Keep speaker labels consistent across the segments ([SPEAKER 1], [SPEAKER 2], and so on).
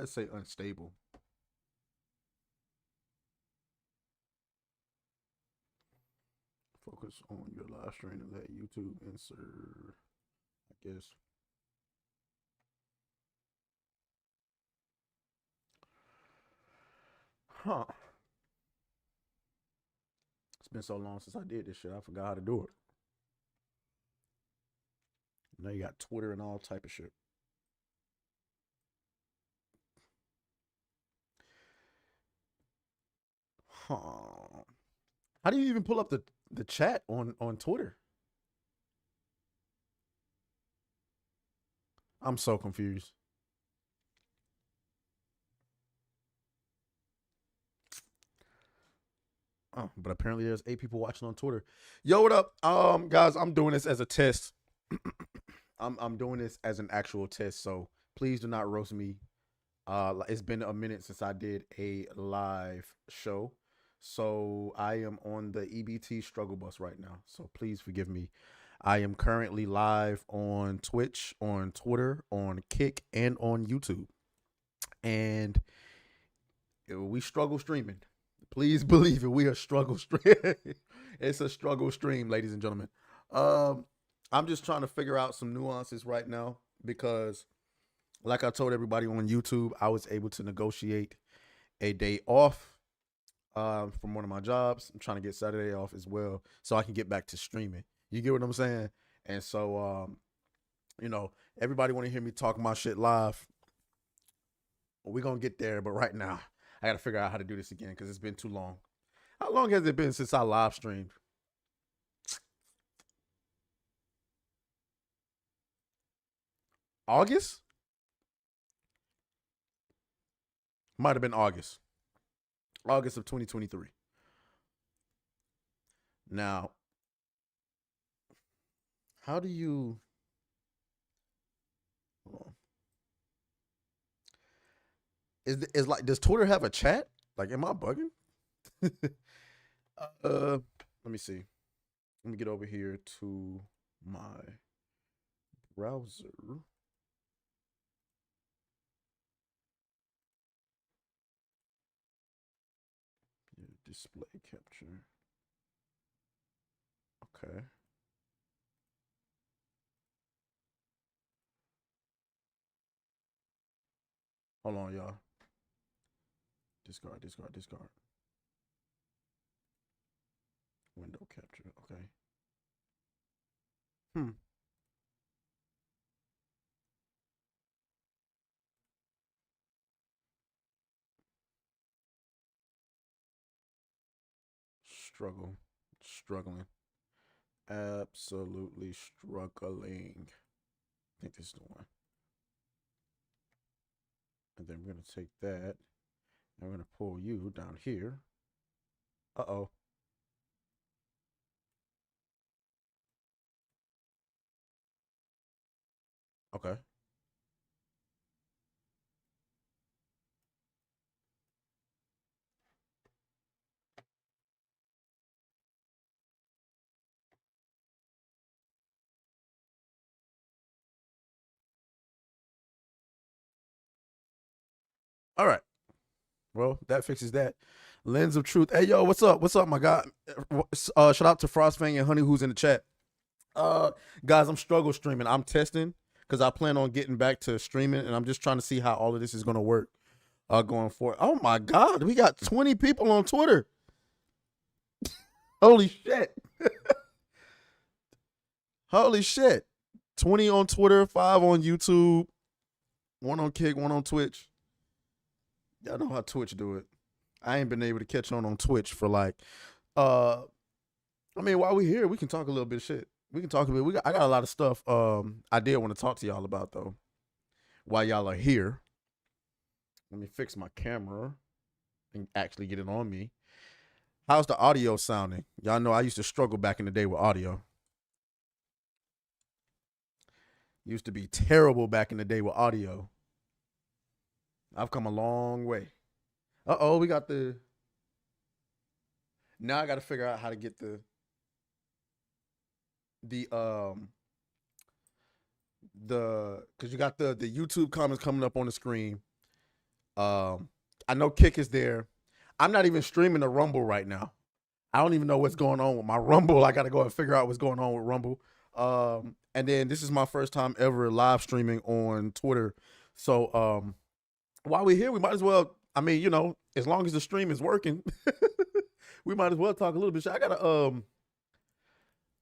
[SPEAKER 1] it say unstable? Focus on your live stream and let YouTube insert. I guess. Huh. It's been so long since I did this shit. I forgot how to do it. Now you got Twitter and all type of shit. Huh. How do you even pull up the chat on Twitter? I'm so confused. Oh, but apparently there's 8 people watching on Twitter. Yo, what up? Guys, I'm doing this as a test. I'm doing this as an actual test, so please do not roast me. It's been a minute since I did a live show. So I am on the EBT struggle bus right now. So please forgive me. I am currently live on Twitch, on Twitter, on Kick, and on YouTube. And we struggle streaming. Please believe it. We are struggle stream. It's a struggle stream, ladies and gentlemen. I'm just trying to figure out some nuances right now because, like I told everybody on YouTube, I was able to negotiate a day off from one of my jobs. I'm trying to get Saturday off as well so I can get back to streaming. You get what I'm saying? And so, everybody want to hear me talk my shit live. We're going to get there, but right now, I got to figure out how to do this again because it's been too long. How long has it been since I live streamed? August? Might have been August. August of 2023. Now, how do you... Hold on. Is like, does Twitter have a chat? Like, am I bugging? Let me see. Let me get over here to my browser. Display capture. Okay. Hold on, y'all. Discard. Window capture. Okay. Hmm. Struggling. Absolutely struggling. I think this is the one. And then we're going to take that and we're going to pull you down here. Uh-oh. Okay. All right. Well, that fixes that. Lens of Truth. Hey, yo, what's up? What's up, my guy? Shout out to Frostfang and Honey who's in the chat. Guys, I'm struggle streaming. I'm testing because I plan on getting back to streaming, and I'm just trying to see how all of this is going to work going forward. Oh, my God. We got 20 people on Twitter. Holy shit. Holy shit. 20 on Twitter, 5 on YouTube, 1 on Kick, 1 on Twitch. Y'all know how Twitch do it. I ain't been able to catch on Twitch for like, I mean, while we here, we can talk a little bit of shit. We can talk a bit. I got a lot of stuff I did want to talk to y'all about though. While y'all are here, let me fix my camera and actually get it on me. How's the audio sounding? Y'all know I used to struggle back in the day with audio. Used to be terrible back in the day with audio. I've come a long way. Uh-oh, we got the... Now I got to figure out how to get the because you got the YouTube comments coming up on the screen. I know Kick is there. I'm not even streaming the Rumble right now. I don't even know what's going on with my Rumble. I got to go and figure out what's going on with Rumble. And then this is my first time ever live streaming on Twitter. So while we're here, we might as well, I mean, you know, as long as the stream is working, we might as well talk a little bit.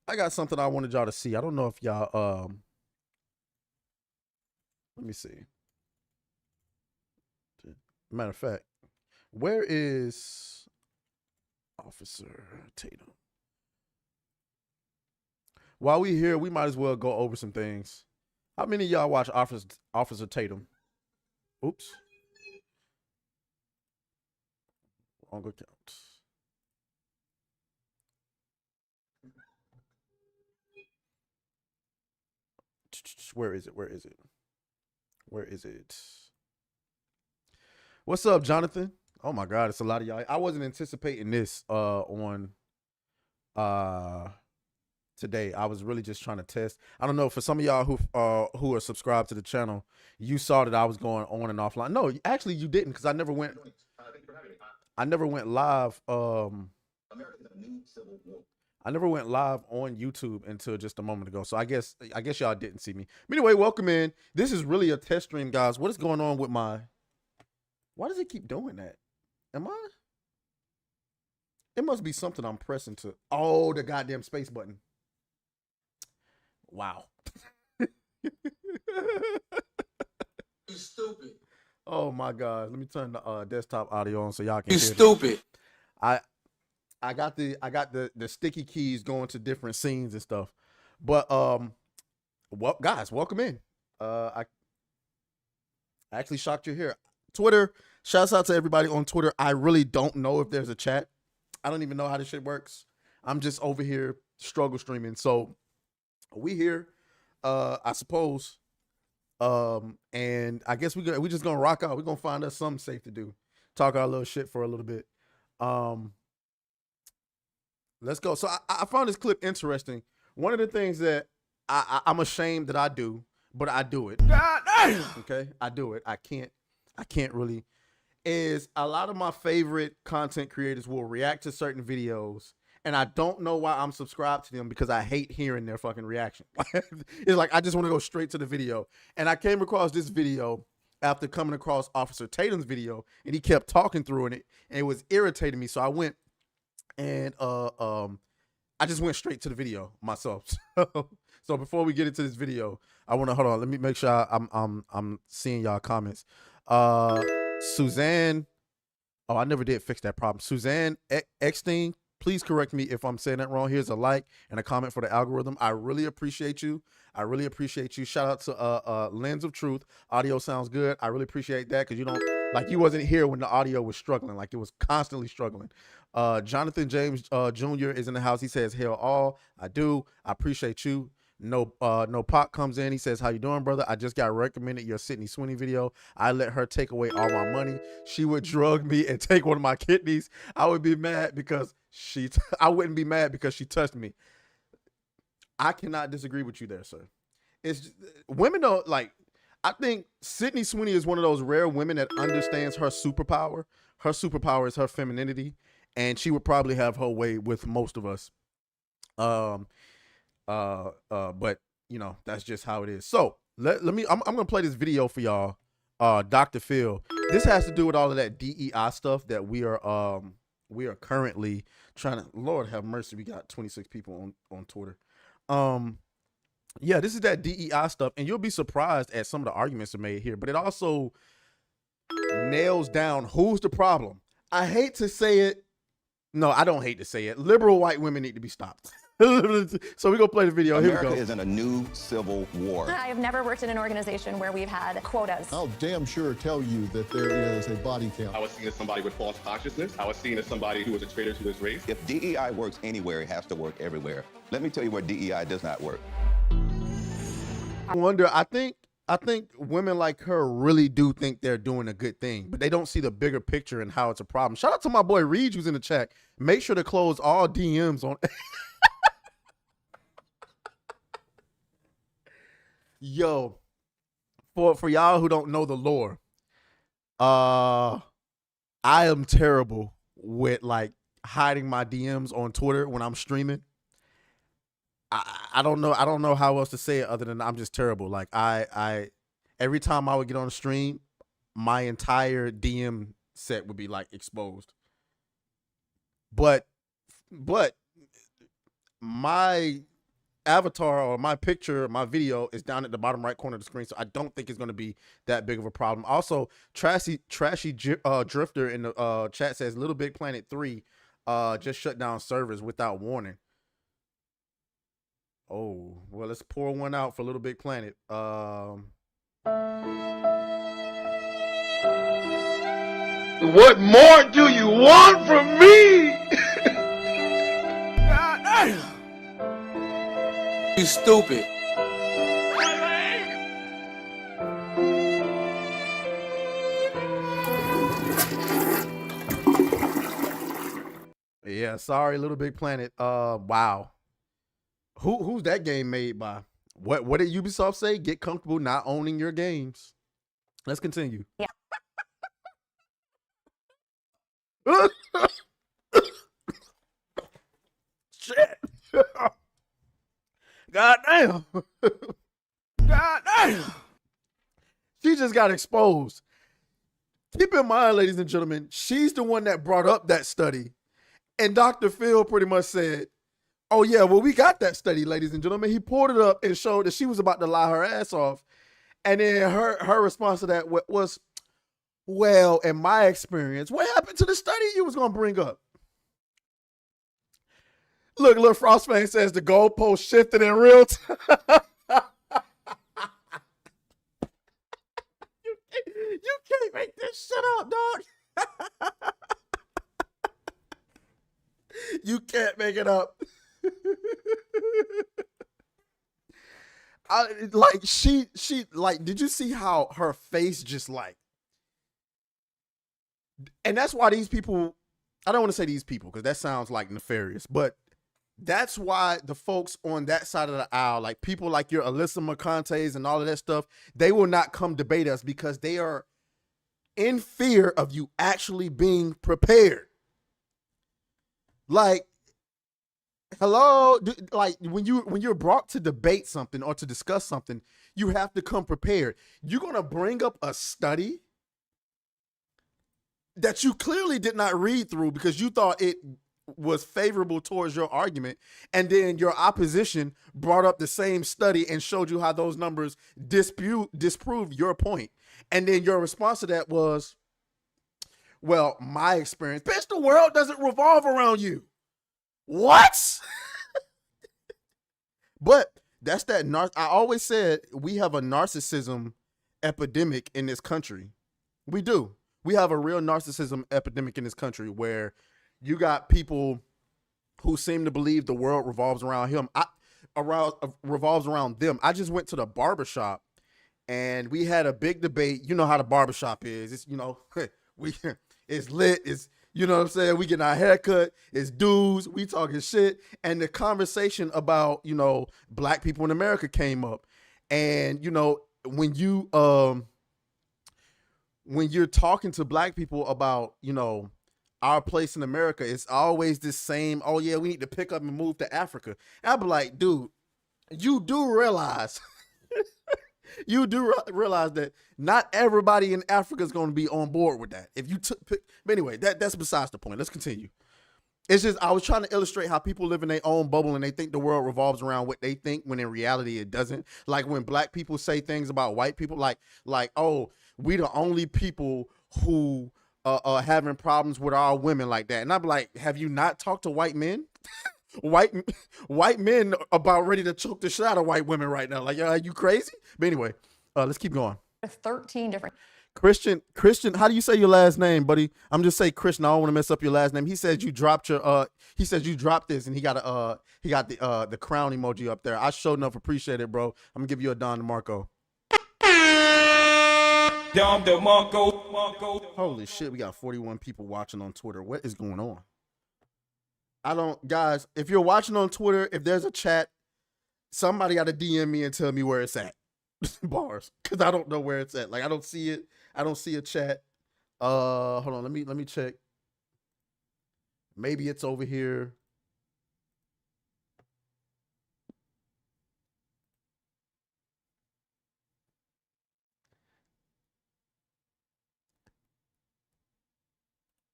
[SPEAKER 1] I got something I wanted y'all to see. I don't know if y'all let me see. Matter of fact, where is Officer Tatum? While we here, we might as well go over some things. How many of y'all watch Officer Tatum? Oops. Wrong account. Where is it? Where is it? Where is it? What's up, Jonathan? Oh my God, it's a lot of y'all. I wasn't anticipating this on today. I was really just trying to test. I don't know, for some of y'all who are subscribed to the channel, you saw that I was going on and offline. No, actually you didn't, because I never went live. I never went live on YouTube until just a moment ago. So I guess y'all didn't see me. But anyway, welcome in. This is really a test stream, guys. What is going on with my... Why does it keep doing that? Am I? It must be something I'm pressing to... Oh, the goddamn space button. Wow. You stupid. Oh my God. Let me turn the desktop audio on so y'all can hear. You stupid. I got the sticky keys going to different scenes and stuff. But well, guys, welcome in. I actually shocked you here. Twitter, shouts out to everybody on Twitter. I really don't know if there's a chat. I don't even know how this shit works. I'm just over here struggle streaming. So we here, I suppose. And I guess we just gonna rock out. We're gonna find us something safe to do. Talk our little shit for a little bit. Let's go. So I found this clip interesting. One of the things that I'm ashamed that I do, but I do it. God damn. Okay, I do it. I can't really. Is a lot of my favorite content creators will react to certain videos, and I don't know why I'm subscribed to them, because I hate hearing their fucking reaction. It's like I just want to go straight to the video. And I came across this video after coming across Officer Tatum's video, and he kept talking through it, and it was irritating me. So I went and I just went straight to the video myself. So before we get into this video, I want to hold on. Let me make sure I'm seeing y'all comments. Suzanne, oh, I never did fix that problem. Suzanne Eckstein, please correct me if I'm saying that wrong. Here's a like and a comment for the algorithm. I really appreciate you. I really appreciate you. Shout out to Lens of Truth. Audio sounds good. I really appreciate that, because you don't, like, you wasn't here when the audio was struggling. Like, it was constantly struggling. Jonathan James Jr. is in the house. He says, "Hell all." I do. I appreciate you. No Pop comes in. He says, "How you doing, brother? I just got recommended your Sydney Sweeney video. I let her take away all my money. She would drug me and take one of my kidneys. I would be mad because I wouldn't be mad because she touched me." I cannot disagree with you there, sir. It's just, women don't like. I think Sydney Sweeney is one of those rare women that understands her superpower. Her superpower is her femininity, and she would probably have her way with most of us. But you know, that's just how it is. So I'm gonna play this video for y'all. Dr. Phil. This has to do with all of that DEI stuff that we are currently trying to. Lord have mercy, we got 26 people on Twitter. Yeah, this is that DEI stuff, and you'll be surprised at some of the arguments that are made here, but it also nails down who's the problem. I hate to say it. No, I don't hate to say it. Liberal white women need to be stopped. So we're gonna play the video.
[SPEAKER 2] America
[SPEAKER 1] Here we go.
[SPEAKER 2] Is in a new civil war.
[SPEAKER 3] I have never worked in an organization where we've had quotas.
[SPEAKER 4] I'll damn sure tell you that there is a body count.
[SPEAKER 5] I was seen as somebody with false consciousness. I was seen as somebody who was a traitor to his race.
[SPEAKER 2] If DEI works anywhere, it has to work everywhere. Let me tell you where DEI does not work.
[SPEAKER 1] I wonder, I think women like her really do think they're doing a good thing, but they don't see the bigger picture and how it's a problem. Shout out to my boy Reed, who's in the chat. Make sure to close all DMs on. Yo, for y'all who don't know the lore, I am terrible with like hiding my DMs on Twitter when I'm streaming. I don't know how else to say it other than I'm just terrible. Like I every time I would get on the stream, my entire DM set would be like exposed. But my avatar or my picture, my video is down at the bottom right corner of the screen, so I don't think it's going to be that big of a problem. Also, trashy drifter in the chat says Little Big Planet 3 just shut down servers without warning. Oh, well, let's pour one out for Little Big Planet.
[SPEAKER 6] What more do you want from me? God damn. You stupid.
[SPEAKER 1] Yeah, sorry, Little Big Planet. Wow. Who's that game made by? What did Ubisoft say? Get comfortable not owning your games. Let's continue.
[SPEAKER 3] Yeah.
[SPEAKER 1] Shit. God damn. God damn. She just got exposed. Keep in mind, ladies and gentlemen, she's the one that brought up that study. And Dr. Phil pretty much said, oh yeah, well, we got that study, ladies and gentlemen. He pulled it up and showed that she was about to lie her ass off. And then her response to that was, well, in my experience, what happened to the study you was going to bring up? Look, Lil Frostfang says the goalpost shifted in real time. You can't make this shit up, dog. You can't make it up. She did you see how her face just like, and that's why these people, I don't want to say these people because that sounds like nefarious, but that's why the folks on that side of the aisle, like people like your Alyssa McContes and all of that stuff, they will not come debate us because they are in fear of you actually being prepared. Like, hello, like when you're brought to debate something or to discuss something, you have to come prepared. You're gonna bring up a study that you clearly did not read through because you thought it was favorable towards your argument, and then your opposition brought up the same study and showed you how those numbers disprove your point. And then your response to that was, well, my experience. Bitch, the world doesn't revolve around you. What? But that's that. I always said we have a narcissism epidemic in this country. We do. We have a real narcissism epidemic in this country where you got people who seem to believe the world revolves around revolves around them. I just went to the barbershop and we had a big debate. You know how the barbershop is. It's, it's lit. It's, you know what I'm saying? We getting our haircut. It's dudes. We talking shit. And the conversation about, black people in America came up. And, when you're talking to black people about, our place in America, it's always this same, oh yeah, we need to pick up and move to Africa. And I'll be like, dude, you do realize that not everybody in Africa is going to be on board with that. If you but anyway, that's besides the point. Let's continue. It's just, I was trying to illustrate how people live in their own bubble and they think the world revolves around what they think when in reality it doesn't. Like when black people say things about white people, like, oh, we the only people who having problems with our women like that. And I'm like, have you not talked to white men? white men about ready to choke the shit out of white women right now. Like, are you crazy? But anyway, let's keep going.
[SPEAKER 3] 13 different.
[SPEAKER 1] Christian, how do you say your last name, buddy? I'm just say Christian. I don't want to mess up your last name. He says you dropped he says you dropped this and he got the crown emoji up there. I sure enough appreciate it, bro. I'm gonna give you a Don DeMarco.
[SPEAKER 6] Dom DeMarco.
[SPEAKER 1] Holy shit, we got 41 people watching on Twitter. What is going on? Guys, if you're watching on Twitter, if there's a chat, somebody got to DM me and tell me where it's at. Bars. Because I don't know where it's at. Like, I don't see it. I don't see a chat. Hold on. Let me check. Maybe it's over here.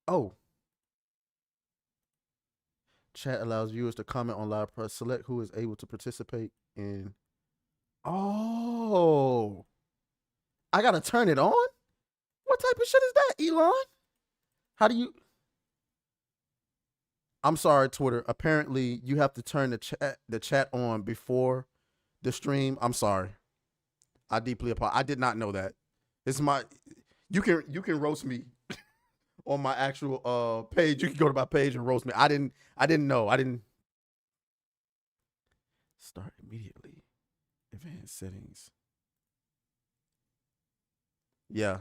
[SPEAKER 1] Oh. Chat allows viewers to comment on live press. Select who is able to participate in. Oh. I gotta turn it on? What type of shit is that, Elon? How do you? I'm sorry, Twitter. Apparently, you have to turn the chat on before the stream. I'm sorry. I deeply apologize. I did not know that. It's my. You can roast me on my actual page. You can go to my page and roast me. I didn't know. I didn't. Start immediately. Advanced settings. Yeah.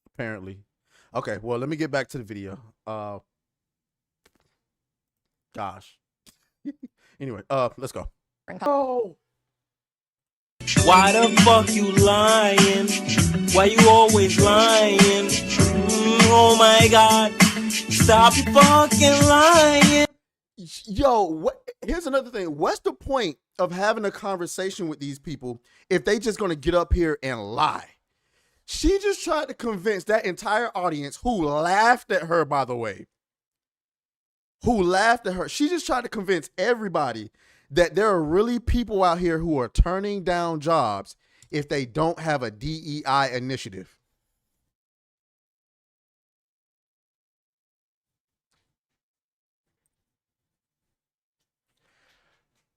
[SPEAKER 1] Apparently. Okay, well, let me get back to the video. Gosh. Anyway, let's go. Oh.
[SPEAKER 7] Why the fuck you lying? Why you always lying? Oh my God. Stop fucking lying.
[SPEAKER 1] Yo, here's another thing. What's the point of having a conversation with these people if they just gonna get up here and lie? She just tried to convince that entire audience who laughed at her, by the way. Who laughed at her. She just tried to convince everybody that there are really people out here who are turning down jobs if they don't have a DEI initiative.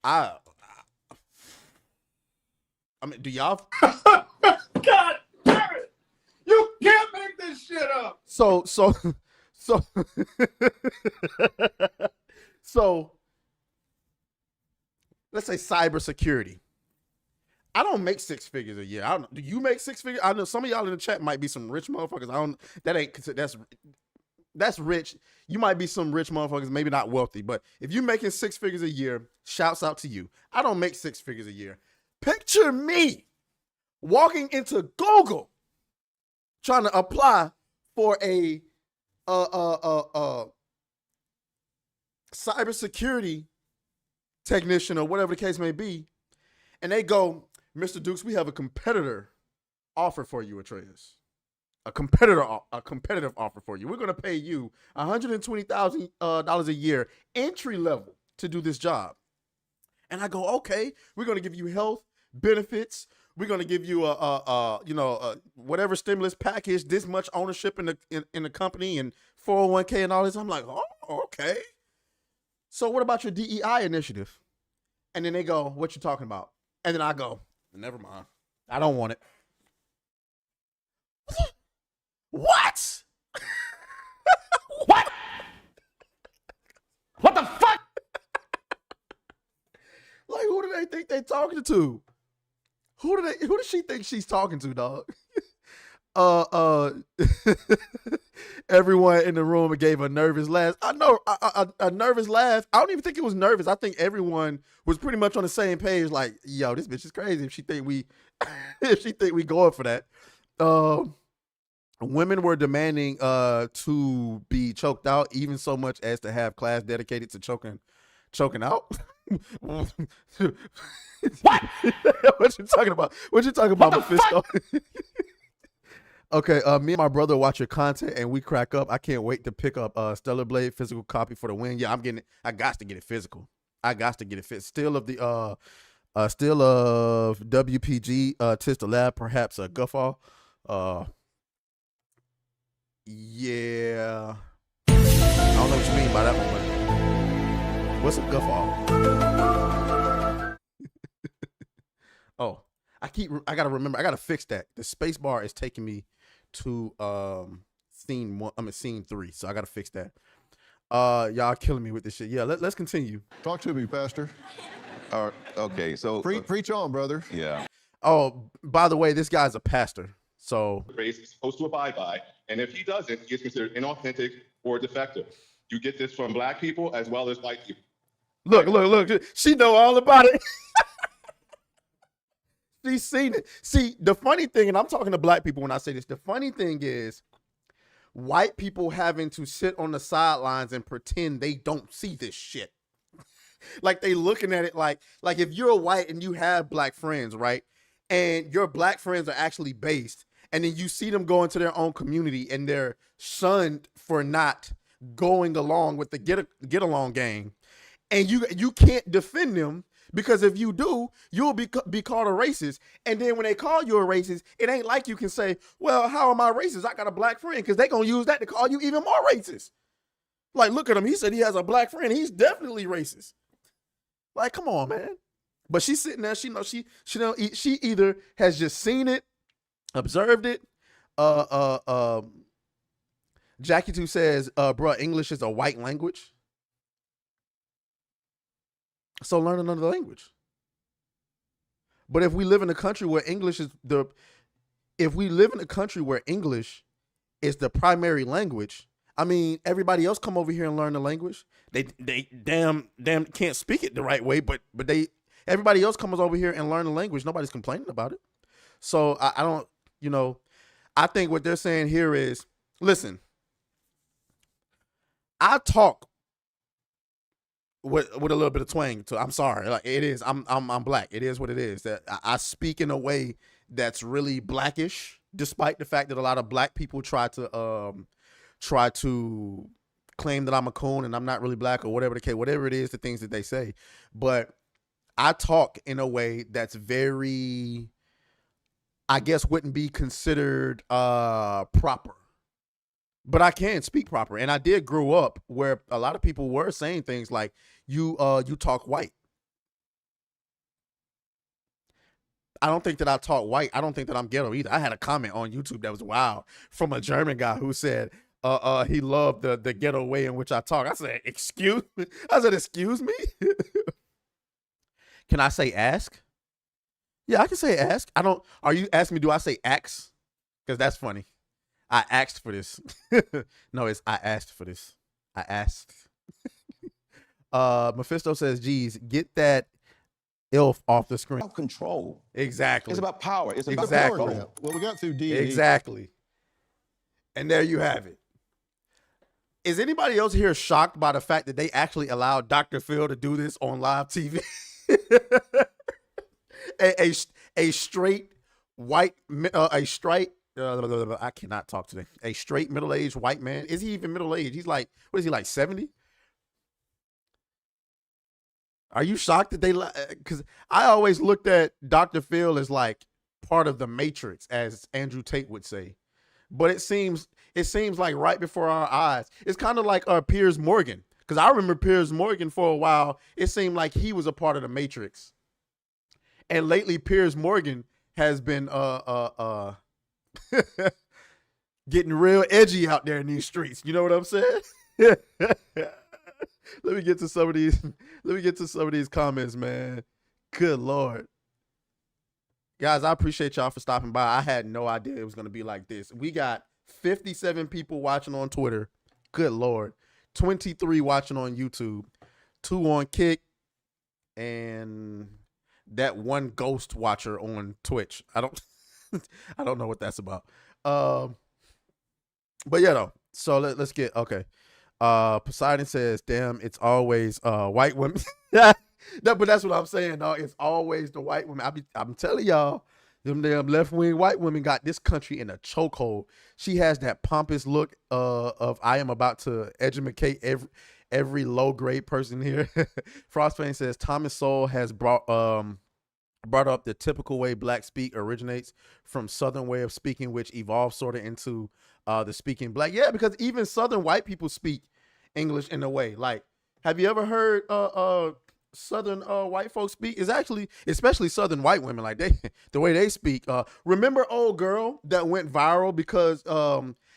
[SPEAKER 1] I mean, do y'all?
[SPEAKER 6] God damn it! You can't make this shit up.
[SPEAKER 1] So let's say cybersecurity. I don't make six figures a year. I don't know. Do you make six figures? I know some of y'all in the chat might be some rich motherfuckers. That's rich. You might be some rich motherfuckers, maybe not wealthy, but if you're making six figures a year, shouts out to you. I don't make six figures a year. Picture me walking into Google trying to apply for a cybersecurity technician or whatever the case may be, and they go, Mr. Dukes, we have a competitor offer for you, Atreus. A competitive offer for you. We're going to pay you $120,000 a year entry level to do this job. And I go, okay, we're going to give you health benefits. We're going to give you whatever stimulus package, this much ownership in the company and 401k and all this. I'm like, oh, okay. So what about your DEI initiative? And then they go, what you talking about? And then I go, never mind. I don't want it. What? What? What the fuck? Like, who do they think they're talking to? Who does she think she's talking to, dog? Everyone in the room gave a nervous laugh. I know a nervous laugh. I don't even think it was nervous. I think everyone was pretty much on the same page. Like, yo, this bitch is crazy. If she think we going for that. Women were demanding to be choked out, even so much as to have class dedicated to choking out. What? What you talking about? What you talking about, Mephisto? Okay, me and my brother watch your content and we crack up. I can't wait to pick up Stellar Blade physical copy for the win. Yeah, I'm getting it. I got to get it physical. I got to get it fit. Still of WPG Tis the Lab, perhaps a Guffaw. Yeah. I don't know what you mean by that one, but what's a Guffaw? Oh, I gotta remember. I gotta fix that. The space bar is taking me to scene 1. I'm at scene 3, so I gotta fix that. Y'all killing me with this shit. Yeah, let's continue.
[SPEAKER 4] Talk to me, Pastor.
[SPEAKER 2] All right, okay, so
[SPEAKER 4] Preach on, brother.
[SPEAKER 2] yeah.
[SPEAKER 1] Oh, by the way, this guy's a pastor. So
[SPEAKER 5] Race is supposed to abide by, and if he doesn't, he gets considered inauthentic or defective. You get this from black people as well as white people.
[SPEAKER 1] Look. She know all about it. She's seen it. See, the funny thing, and I'm talking to black people when I say this, the funny thing is white people having to sit on the sidelines and pretend they don't see this shit. Like they looking at it like if you're white and you have black friends, right? And your black friends are actually based, and then you see them go into their own community and they're shunned for not going along with the get along gang. And you can't defend them because if you do, you'll be called a racist. And then when they call you a racist, it ain't like you can say, well, how am I racist? I got a black friend, because they going to use that to call you even more racist. Like, look at him. He said he has a black friend. He's definitely racist. Like, come on, man. But she's sitting there. She knows she either has just seen it, observed it. Jackie 2 says, bruh, English is a white language. So learn another language. But if we live in a country where English is the primary language, I mean, everybody else come over here and learn the language. They damn can't speak it the right way, but everybody else comes over here and learn the language. Nobody's complaining about it. So I don't, I think what they're saying here is, listen, I talk with a little bit of twang. So I'm sorry, like it is. I'm black. It is what it is. That I speak in a way that's really blackish, despite the fact that a lot of black people try to claim that I'm a coon and I'm not really black or whatever the case, whatever it is, the things that they say. But I talk in a way that's very, I guess, wouldn't be considered proper. But I can speak proper. And I did grow up where a lot of people were saying things like, you talk white. I don't think that I talk white. I don't think that I'm ghetto either. I had a comment on YouTube that was wild from a German guy who said he loved the ghetto way in which I talk. I said, excuse me? Excuse me? Can I say ask? Yeah, I can say ask. Are you asking me, do I say ax? Because that's funny. I asked for this. No, it's I asked for this. I asked. Mephisto says, geez, get that ILF off the screen.
[SPEAKER 2] Control.
[SPEAKER 1] Exactly.
[SPEAKER 2] It's about power. It's about
[SPEAKER 1] Exactly.
[SPEAKER 2] control.
[SPEAKER 4] Well, we got through D.
[SPEAKER 1] Exactly. And there you have it. Is anybody else here shocked by the fact that they actually allowed Dr. Phil to do this on live TV? a straight white, I cannot talk today. A straight middle-aged white man. Is he even middle-aged? He's like, what is he, like 70? Are you shocked that they, because I always looked at Dr. Phil as like part of the Matrix, as Andrew Tate would say. But it seems like right before our eyes. It's kind of like Piers Morgan. Because I remember Piers Morgan for a while. It seemed like he was a part of the Matrix. And lately, Piers Morgan has been getting real edgy out there in these streets. You know what I'm saying? Let me get to some of these comments, man. Good Lord. Guys, I appreciate y'all for stopping by. I had no idea it was going to be like this. We got 57 people watching on Twitter. Good Lord. 23 watching on YouTube. 2 on Kick. And that one ghost watcher on Twitch. I don't know what that's about. But yeah, though. So let's get, okay. Poseidon says, damn, it's always white women. No, but that's what I'm saying, dog. It's always the white women. I'm telling y'all, them damn left-wing white women got this country in a chokehold. She has that pompous look of I am about to educate every low-grade person here. Frostbane says, Thomas Sowell has brought up the typical way black speak originates from Southern way of speaking, which evolved sort of into the speaking black. Yeah, because even Southern white people speak English in a way. Like, have you ever heard Southern white folks speak? Is actually, especially Southern white women, like the way they speak. Remember old girl that went viral because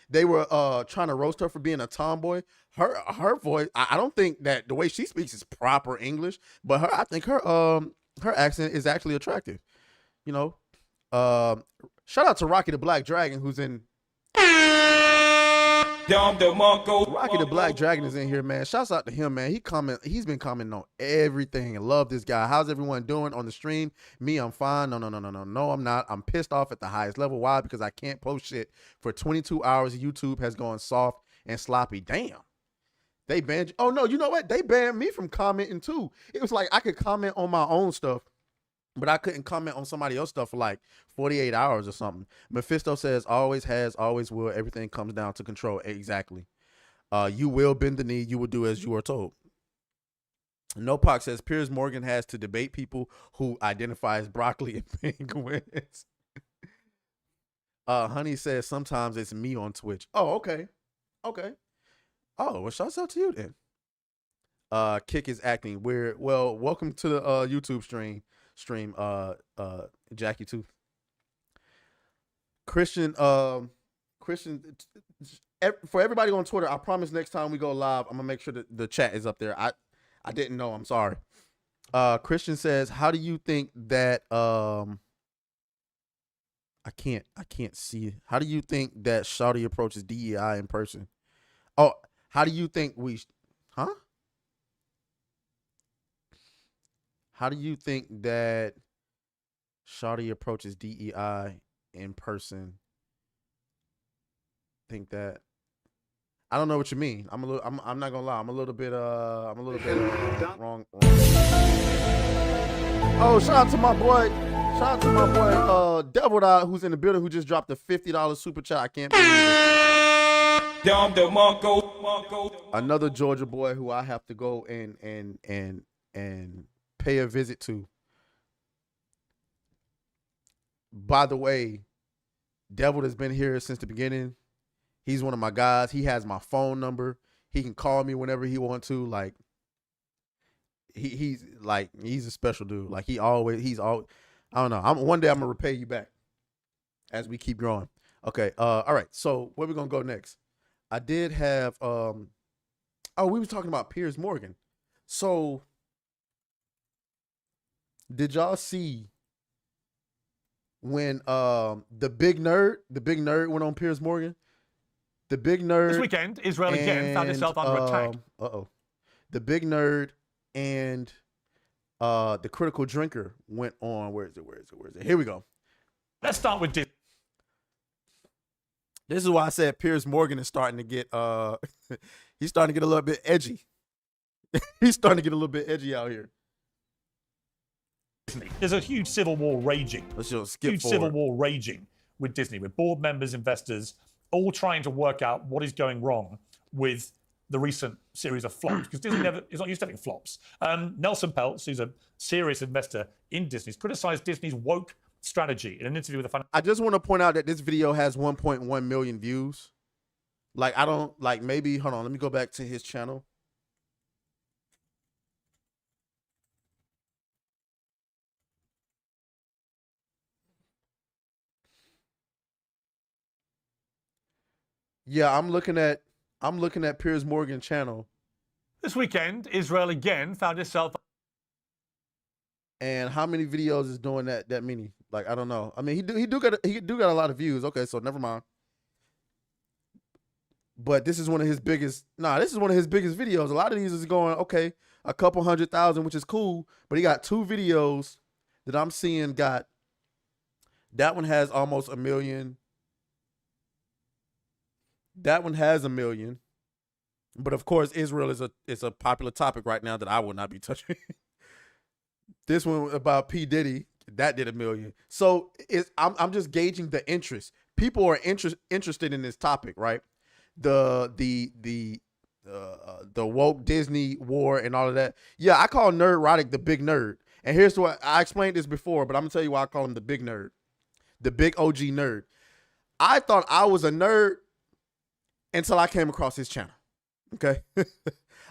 [SPEAKER 1] they were trying to roast her for being a tomboy? Her voice, I don't think that the way she speaks is proper English, but I think her accent is actually attractive. You know, shout out to Rocky the Black Dragon, who's in Rocky the Black Dragon is in here, man. Shouts out to him, man. He's been commenting on everything and love this guy. How's everyone doing on the stream? Me, I'm fine. No, I'm not. I'm pissed off at the highest level. Why? Because I can't post shit for 22 hours. YouTube has gone soft and sloppy. Damn. They banned you. Oh no, you know what? They banned me from commenting too. It was like I could comment on my own stuff, but I couldn't comment on somebody else's stuff for like 48 hours or something. Mephisto says, always has, always will. Everything comes down to control. Exactly. You will bend the knee. You will do as you are told. Nopak says, Piers Morgan has to debate people who identify as broccoli and penguins. Honey says, sometimes it's me on Twitch. Oh, okay. Okay. Oh, well, shouts out to you then. Kick is acting weird. Well, welcome to the YouTube stream, Jackie Tooth. Christian, for everybody on Twitter, I promise next time we go live, I'm gonna make sure that the chat is up there. I didn't know. I'm sorry. Christian says, how do you think that I can't see. How do you think that Shawty approaches DEI in person? Oh, how do you think How do you think that Shawty approaches DEI in person? Think that I don't know what you mean. I'm not gonna lie. I'm a little bit wrong. Oh, shout out to my boy. Shout out to my boy Devil Eye, who's in the building, who just dropped a $50 super chat. I can't believe it. Another Georgia boy who I have to go and pay a visit to. By the way, Devil has been here since the beginning. He's one of my guys. He has my phone number. He can call me whenever he wants to. Like he's a special dude. Like he's always I don't know. One day I'm gonna repay you back as we keep growing. Okay. All right. So where we gonna go next? I did have we was talking about Piers Morgan. So did y'all see when the big nerd went on Piers Morgan? The big nerd
[SPEAKER 8] this weekend, Israel again found itself under attack.
[SPEAKER 1] The big nerd and the critical drinker went on. Where is it? Here we go.
[SPEAKER 8] Let's start with Disney.
[SPEAKER 1] This is why I said Piers Morgan is starting to get he's starting to get a little bit edgy. He's starting to get a little bit edgy out here.
[SPEAKER 8] There's a huge civil war raging.
[SPEAKER 1] Let's just skip
[SPEAKER 8] huge
[SPEAKER 1] forward.
[SPEAKER 8] Civil war raging with Disney, with board members, investors, all trying to work out what is going wrong with the recent series of flops, because Disney is not used to having flops. Nelson Peltz, who's a serious investor in Disney, has criticized Disney's woke strategy in an interview with a
[SPEAKER 1] I just want to point out that this video has 1.1 million views. Like, I don't, like, maybe, hold on, let me go back to his channel. Yeah, I'm looking at Piers Morgan channel.
[SPEAKER 8] This weekend, Israel again found itself.
[SPEAKER 1] And how many videos is doing that many? Like, I don't know. I mean, he do got a lot of views. Okay, so never mind. But this is one of his biggest. This is one of his biggest videos. A lot of these is going okay, a couple 100,000, which is cool. But he got 2 videos that I'm seeing got. That one has almost 1 million. That one has 1 million. But of course, Israel is a popular topic right now that I will not be touching. This one about P. Diddy, that did 1 million. So I'm just gauging the interest. People are interested in this topic, right? The woke Disney war and all of that. Yeah, I call Nerdrotic the big nerd. And here's what I explained this before, but I'm gonna tell you why I call him the big nerd, the big OG nerd. I thought I was a nerd until I came across his channel. Okay,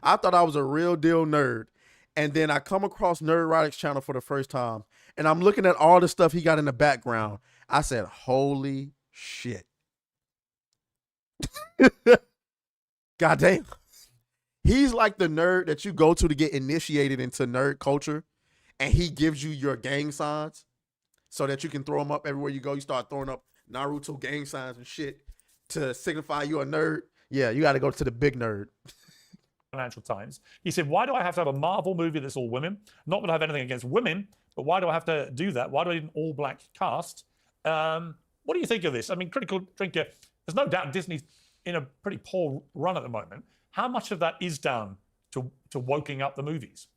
[SPEAKER 1] I thought I was a real deal nerd. And then I come across Nerdrotic's channel for the first time, and I'm looking at all the stuff he got in the background. I said, holy shit. God damn. He's like the nerd that you go to get initiated into nerd culture, and he gives you your gang signs so that you can throw them up everywhere you go. You start throwing up Naruto gang signs and shit to signify you're a nerd. Yeah, you got to go to the big nerd.
[SPEAKER 8] Financial Times. He said, why do I have to have a Marvel movie that's all women? Not that I have anything against women, but why do I have to do that? Why do I need an all-black cast? What do you think of this? I mean, Critical Drinker, there's no doubt Disney's in a pretty poor run at the moment. How much of that is down to woking up the movies?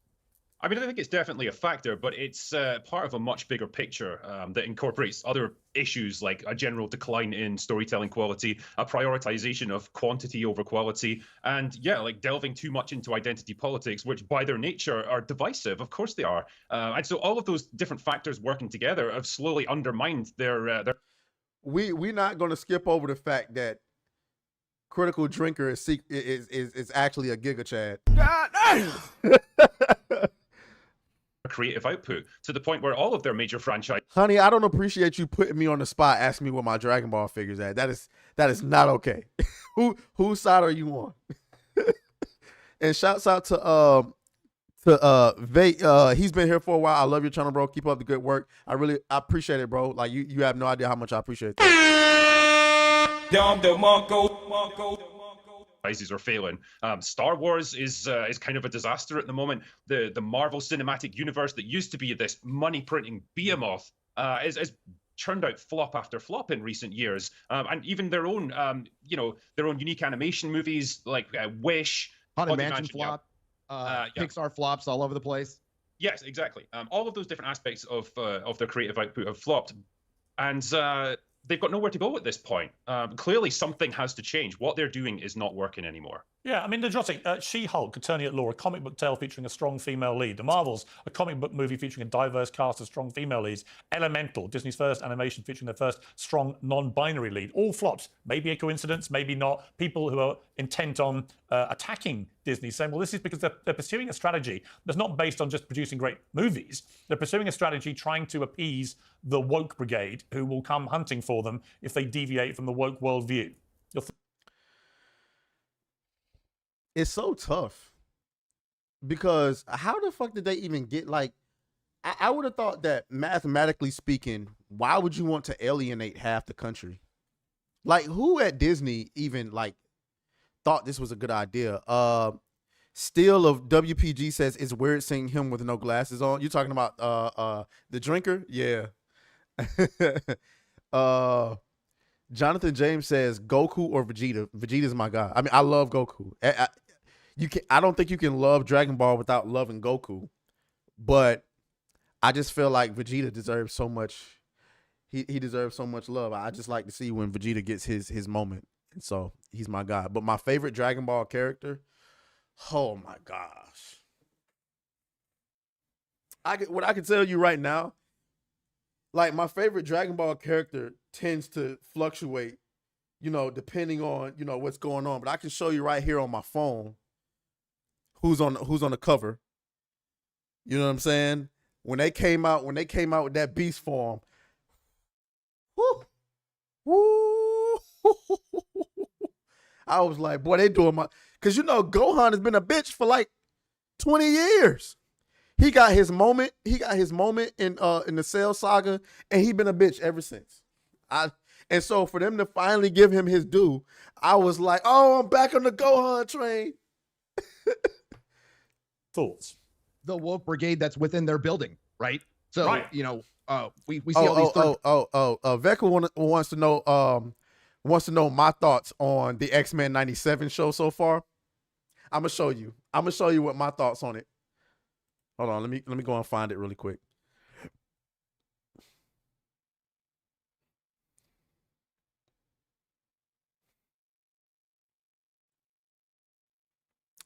[SPEAKER 9] I mean, I think it's definitely a factor, but it's part of a much bigger picture that incorporates other issues like a general decline in storytelling quality, a prioritization of quantity over quality, and yeah, like delving too much into identity politics, which by their nature are divisive. Of course they are. And so all of those different factors working together have slowly undermined their
[SPEAKER 1] We're not going to skip over the fact that Critical Drinker is actually a Giga Chad.
[SPEAKER 9] creative output to the point where all of their major franchises.
[SPEAKER 1] Honey, I don't appreciate you putting me on the spot asking me where my Dragon Ball figures at. That is not okay. Whose side are you on? And shouts out to he's been here for a while. I love your channel, bro. Keep up the good work. I appreciate it, bro. Like you have no idea how much I appreciate that.
[SPEAKER 9] Are failing. Star Wars is kind of a disaster at the moment. The Marvel Cinematic Universe that used to be this money printing behemoth is churned out flop after flop in recent years. And even their own their own unique animation movies like Wish,
[SPEAKER 10] Haunted Mansion flop, Pixar flops all over the place.
[SPEAKER 9] Yes, exactly. All of those different aspects of their creative output have flopped, and they've got nowhere to go at this point. Clearly, something has to change. What they're doing is not working anymore.
[SPEAKER 8] Yeah, I mean, She-Hulk, Attorney at Law, a comic book tale featuring a strong female lead. The Marvels, a comic book movie featuring a diverse cast of strong female leads. Elemental, Disney's first animation featuring their first strong non-binary lead. All flops. Maybe a coincidence, maybe not. People who are intent on attacking Disney, saying, well, this is because they're pursuing a strategy that's not based on just producing great movies. They're pursuing a strategy trying to appease the woke brigade, who will come hunting for them if they deviate from the woke worldview.
[SPEAKER 1] It's so tough because how the fuck did they even get, like, I would have thought that mathematically speaking, why would you want to alienate half the country? Like, who at Disney even like thought this was a good idea? Steele of WPG says it's weird seeing him with no glasses on. You talking about the drinker? Yeah. Jonathan James says Goku or Vegeta. Vegeta's my guy. I mean, I love Goku. I don't think you can love Dragon Ball without loving Goku, but I just feel like Vegeta deserves so much. He deserves so much love. I just like to see when Vegeta gets his moment, and so he's my guy. But my favorite Dragon Ball character, oh my gosh, what I can tell you right now, like my favorite Dragon Ball character tends to fluctuate, depending on, what's going on. But I can show you right here on my phone who's on the cover. You know what I'm saying? When they came out with that beast form, woo, I was like, boy, they doing because Gohan has been a bitch for like 20 years. He got his moment. He got his moment in the Cell Saga, and he been a bitch ever since. And so for them to finally give him his due, I was like, oh, I'm back on the Gohan train.
[SPEAKER 8] Thoughts?
[SPEAKER 10] The woke brigade that's within their building, right? So
[SPEAKER 8] right.
[SPEAKER 10] we see all these.
[SPEAKER 1] Vecca wants to know my thoughts on the X-Men 97 show so far. I'm gonna show you what my thoughts on it. Hold on, let me go and find it really quick.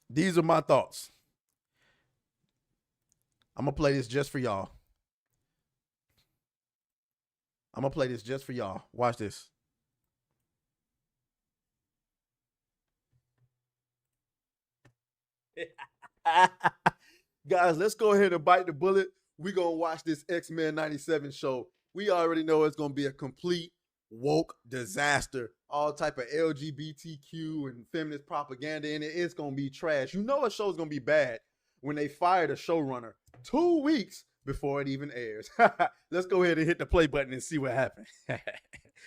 [SPEAKER 1] These are my thoughts. I'm gonna play this just for y'all. Watch this. Guys, let's go ahead and bite the bullet. We're going to watch this X-Men 97 show. We already know it's going to be a complete woke disaster. All type of LGBTQ and feminist propaganda in it. It's going to be trash. A show's going to be bad when they fire the showrunner 2 weeks before it even airs. Let's go ahead and hit the play button and see what happens.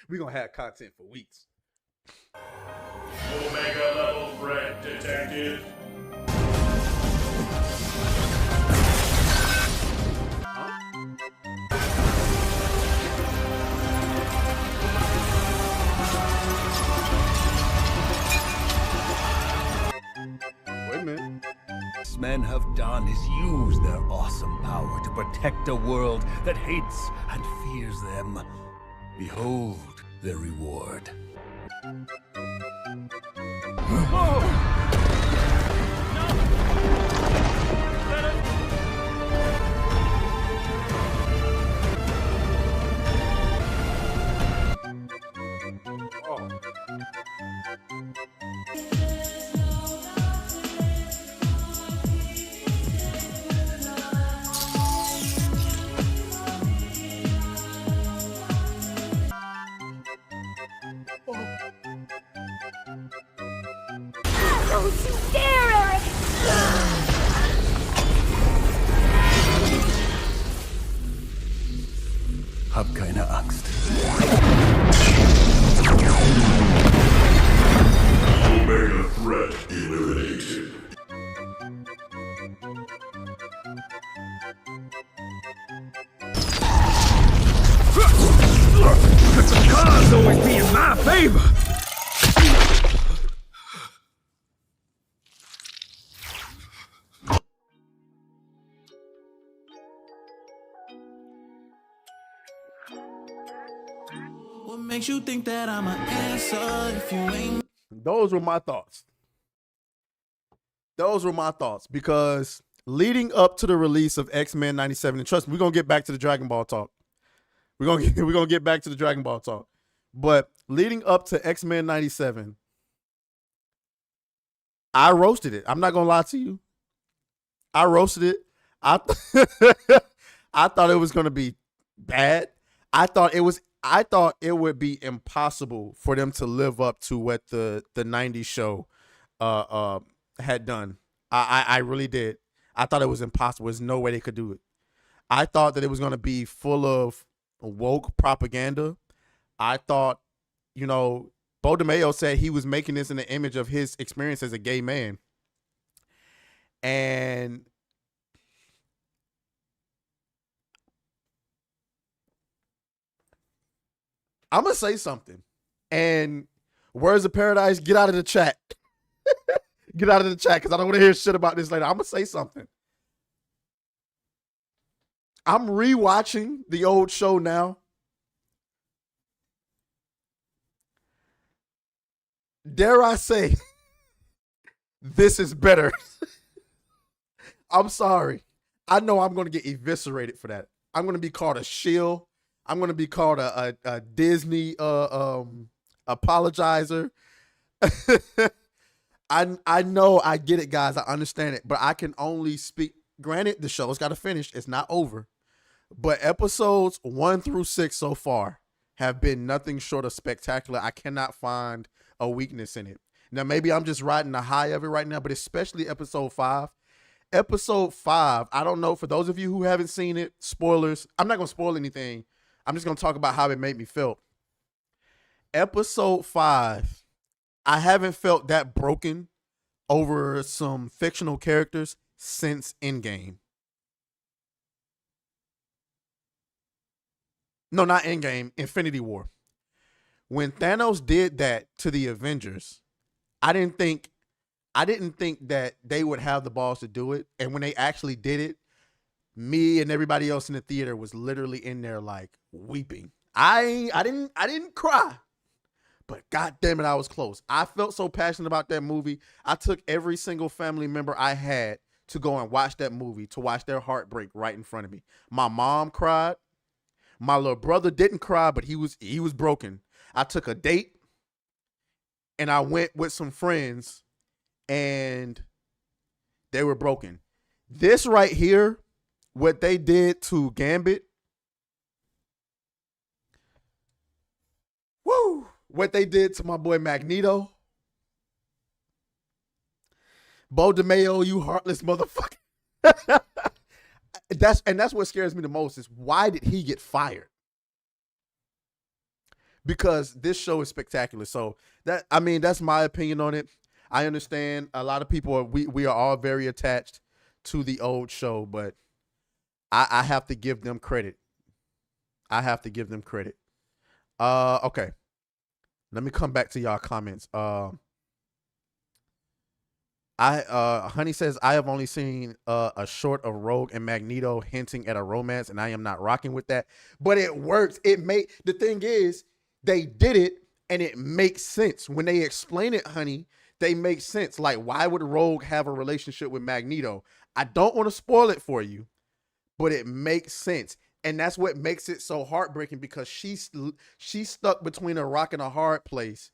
[SPEAKER 1] We're going to have content for weeks.
[SPEAKER 8] Omega level threat detected.
[SPEAKER 1] Wait a minute.
[SPEAKER 11] Men have done is use their awesome power to protect a world that hates and fears them. Behold their reward.
[SPEAKER 12] Don't you dare, Eric!
[SPEAKER 11] Hab keine Angst.
[SPEAKER 6] Omega threat eliminated.
[SPEAKER 11] The cards always be in my favor.
[SPEAKER 7] What makes you think that I'm an answer if you ain't?
[SPEAKER 1] Those were my thoughts. Those were my thoughts because leading up to the release of X-Men 97, and trust me, we're gonna get back to the Dragon Ball talk. We're gonna get back to the Dragon Ball talk. But leading up to X-Men 97, I roasted it. I'm not gonna lie to you. I roasted it. I thought it was gonna be bad. I thought it would be impossible for them to live up to what the 90s show had done. I really did. I thought it was impossible. There's no way they could do it. I thought that it was going to be full of woke propaganda. I thought, Bo DeMayo said he was making this in the image of his experience as a gay man. And I'm going to say something. And Words of Paradise, get out of the chat. Get out of the chat because I don't want to hear shit about this later. I'm going to say something. I'm rewatching the old show now. Dare I say, this is better. I'm sorry. I know I'm going to get eviscerated for that. I'm going to be called a shill. I'm going to be called a Disney apologizer. I know, I get it, guys. I understand it, but I can only speak. Granted, the show's got to finish. It's not over. But episodes 1 through 6 so far have been nothing short of spectacular. I cannot find a weakness in it. Now, maybe I'm just riding the high of it right now, but especially episode 5. Episode 5, I don't know, for those of you who haven't seen it, spoilers. I'm not going to spoil anything. I'm just going to talk about how it made me feel. Episode 5, I haven't felt that broken over some fictional characters since Endgame. No, not Endgame, Infinity War. When Thanos did that to the Avengers, I didn't think that they would have the balls to do it. And when they actually did it, me and everybody else in the theater was literally in there like weeping. I didn't cry, but God damn it, I was close. I felt so passionate about that movie. I took every single family member I had to go and watch that movie, to watch their heart break right in front of me. My mom cried. My little brother didn't cry, but he was broken. I took a date and I went with some friends and they were broken. This right here, what they did to Gambit, woo, what they did to my boy Magneto, Bo DeMayo, you heartless motherfucker. That's what scares me the most is why did he get fired? because this show is spectacular. So that's my opinion on it. I understand a lot of people we are all very attached to the old show, but I have to give them credit. Okay. Let me come back to y'all comments. Honey says, I have only seen a short of Rogue and Magneto hinting at a romance, and I am not rocking with that. But it works. The thing is, they did it, and it makes sense. When they explain it, honey, they make sense. Like, why would Rogue have a relationship with Magneto? I don't want to spoil it for you, but it makes sense. And that's what makes it so heartbreaking, because she's stuck between a rock and a hard place.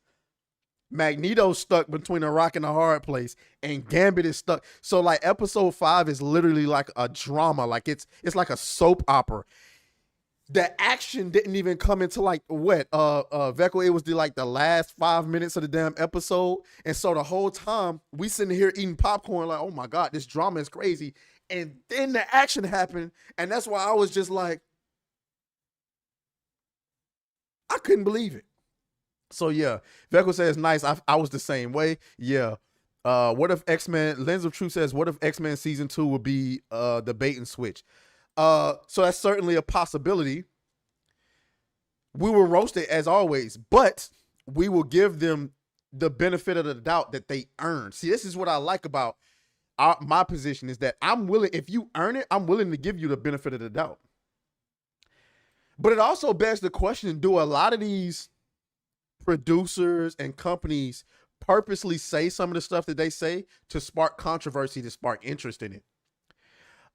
[SPEAKER 1] Magneto's stuck between a rock and a hard place, and Gambit is stuck. So like episode 5 is literally like a drama. Like it's like a soap opera. The action didn't even come into like Vecco, it was the last 5 minutes of the damn episode. And so the whole time we sitting here eating popcorn like, oh my God, this drama is crazy. And then the action happened, and that's why I was just like, I couldn't believe it. So yeah, Vecco says, nice. I was the same way. Yeah. What if X-Men, Lens of Truth says, what if X-Men season 2 would be the bait and switch? So that's certainly a possibility. We will roast it as always, but we will give them the benefit of the doubt that they earn. See, this is what I like about my position, is that I'm willing, if you earn it, I'm willing to give you the benefit of the doubt. But it also begs the question, do a lot of these producers and companies purposely say some of the stuff that they say to spark controversy, to spark interest in it?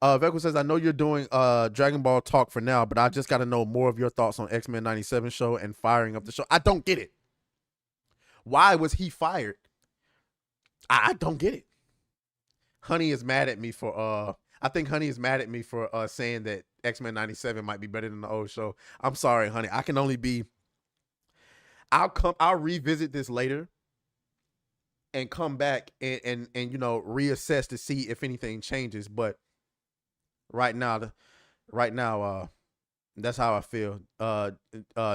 [SPEAKER 1] Vecco says, I know you're doing Dragon Ball talk for now, but I just got to know more of your thoughts on X-Men 97 show and firing of the show. I don't get it. Why was he fired? I don't get it. Honey is mad at me for I think Honey is mad at me for saying that X-Men 97 might be better than the old show. I'm sorry, Honey. I can only be, I'll revisit this later and come back and reassess to see if anything changes. But right now, that's how I feel.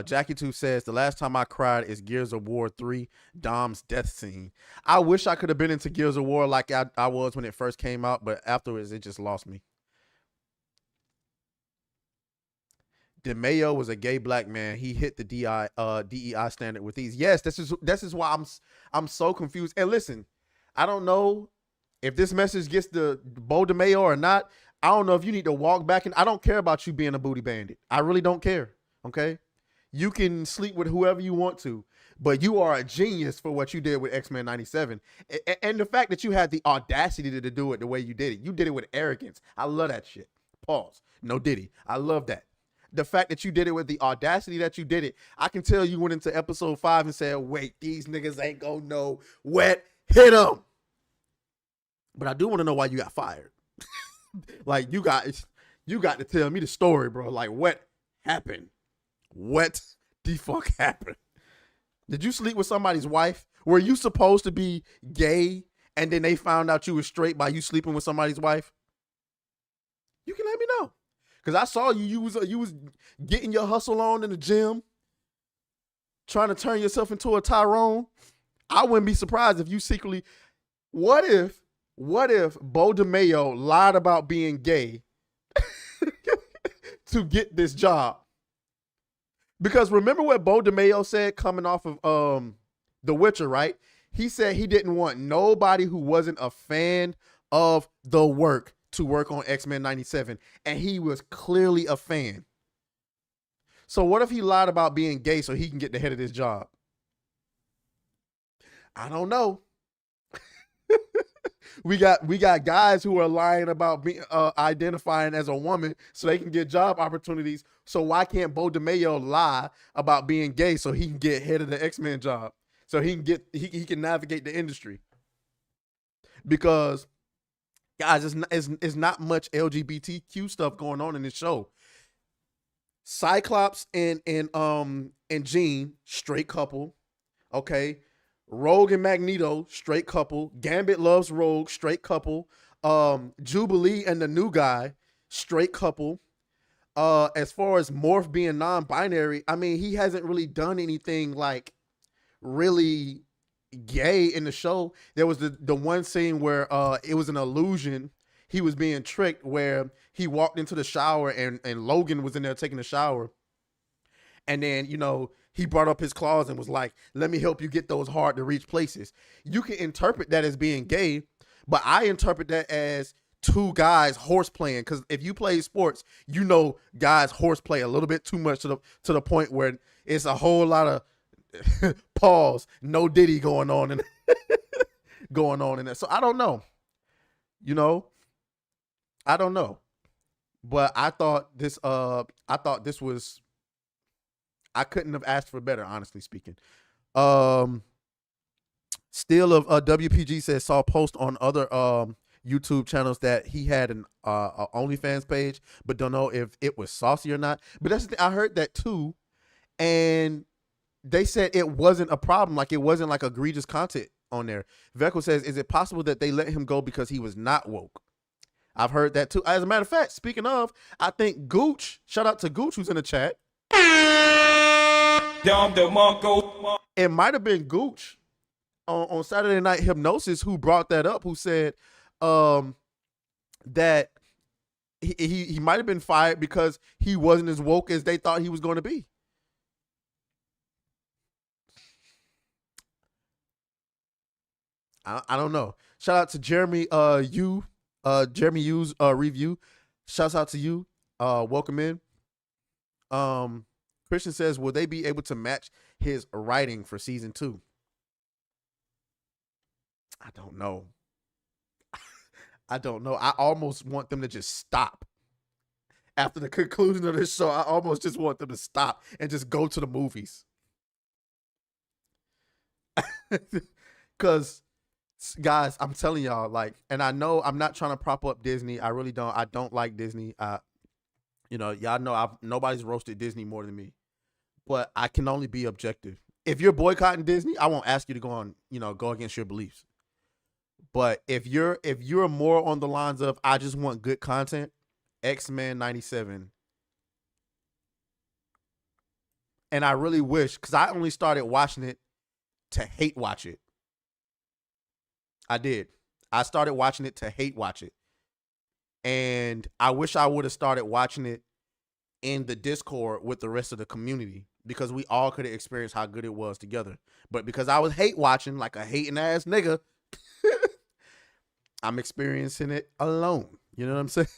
[SPEAKER 1] Jackie 2 says, the last time I cried is Gears of War 3, Dom's death scene. I wish I could have been into Gears of War like I was when it first came out, but afterwards it just lost me. DeMayo was a gay black man. He hit the DEI standard with these. Yes, this is why I'm so confused. And listen, I don't know if this message gets to Bo DeMayo or not. I don't know if you need to walk back, and I don't care about you being a booty bandit. I really don't care. Okay, you can sleep with whoever you want to, but you are a genius for what you did with X-Men 97, and the fact that you had the audacity to do it the way you did it with arrogance. I love that shit. Pause. No Diddy. I love that. The fact that you did it with the audacity that you did it, I can tell you went into episode 5 and said, wait, these niggas ain't gonna know what hit them. But I do want to know why you got fired. Like, you got to tell me the story, bro. Like, what happened? What the fuck happened? Did you sleep with somebody's wife? Were you supposed to be gay and then they found out you were straight by you sleeping with somebody's wife? You can let me know. Because I saw you was getting your hustle on in the gym, trying to turn yourself into a Tyrone. I wouldn't be surprised if you secretly, what if Bo DeMayo lied about being gay to get this job? Because remember what Bo DeMayo said coming off of The Witcher, right? He said he didn't want nobody who wasn't a fan of the work to work on X-Men 97, and he was clearly a fan. So what if he lied about being gay so he can get the head of this job? I don't know. We got guys who are lying about being identifying as a woman so they can get job opportunities. So why can't Bo DeMayo lie about being gay so he can get head of the X-Men job? So he can can navigate the industry. Because guys, it's not much LGBTQ stuff going on in this show. Cyclops and Jean, straight couple. Okay. Rogue and Magneto, straight couple. Gambit loves Rogue, straight couple. Jubilee and the new guy, straight couple. as far as Morph being non-binary, I mean, he hasn't really done anything like really gay in the show. There was the one scene where it was an illusion. He was being tricked where he walked into the shower and Logan was in there taking a shower. And then, you know, he brought up his claws and was like, let me help you get those hard to reach places. You can interpret that as being gay, but I interpret that as two guys horse playing. Because if you play sports, you know guys horse play a little bit too much to the point where it's a whole lot of pause, no Diddy going on and going on in there. So I don't know. You know, I don't know. But I thought this was, I couldn't have asked for better, honestly speaking. Still of WPG says, saw a post on other YouTube channels that he had an OnlyFans page, but don't know if it was saucy or not. But that's the thing, I heard that too, and they said it wasn't a problem, like it wasn't like egregious content on there. Vecco says, is it possible that they let him go because he was not woke? I've heard that too. As a matter of fact, speaking of, I think Gooch, shout out to Gooch who's in the chat. It might have been Gooch on Saturday Night Hypnosis who brought that up, who said that he might have been fired because he wasn't as woke as they thought he was going to be. I don't know. Shout out to Jeremy Jeremy U's review. Shouts out to you. Welcome in. Christian says, will they be able to match his writing for season 2? I don't know. I don't know. I almost want them to just stop. After the conclusion of this show, I almost just want them to stop and just go to the movies. Because, guys, I'm telling y'all, like, and I know I'm not trying to prop up Disney. I really don't. I don't like Disney. You know, y'all know nobody's roasted Disney more than me. But I can only be objective. If you're boycotting Disney, I won't ask you to go against your beliefs. But if you're more on the lines of I just want good content, X-Men 97. And I really wish, because I only started watching it to hate watch it. I did. I started watching it to hate watch it. And I wish I would have started watching it in the Discord with the rest of the community, because we all could have experienced how good it was together. But because I was hate watching like a hating ass nigga, I'm experiencing it alone. You know what I'm saying?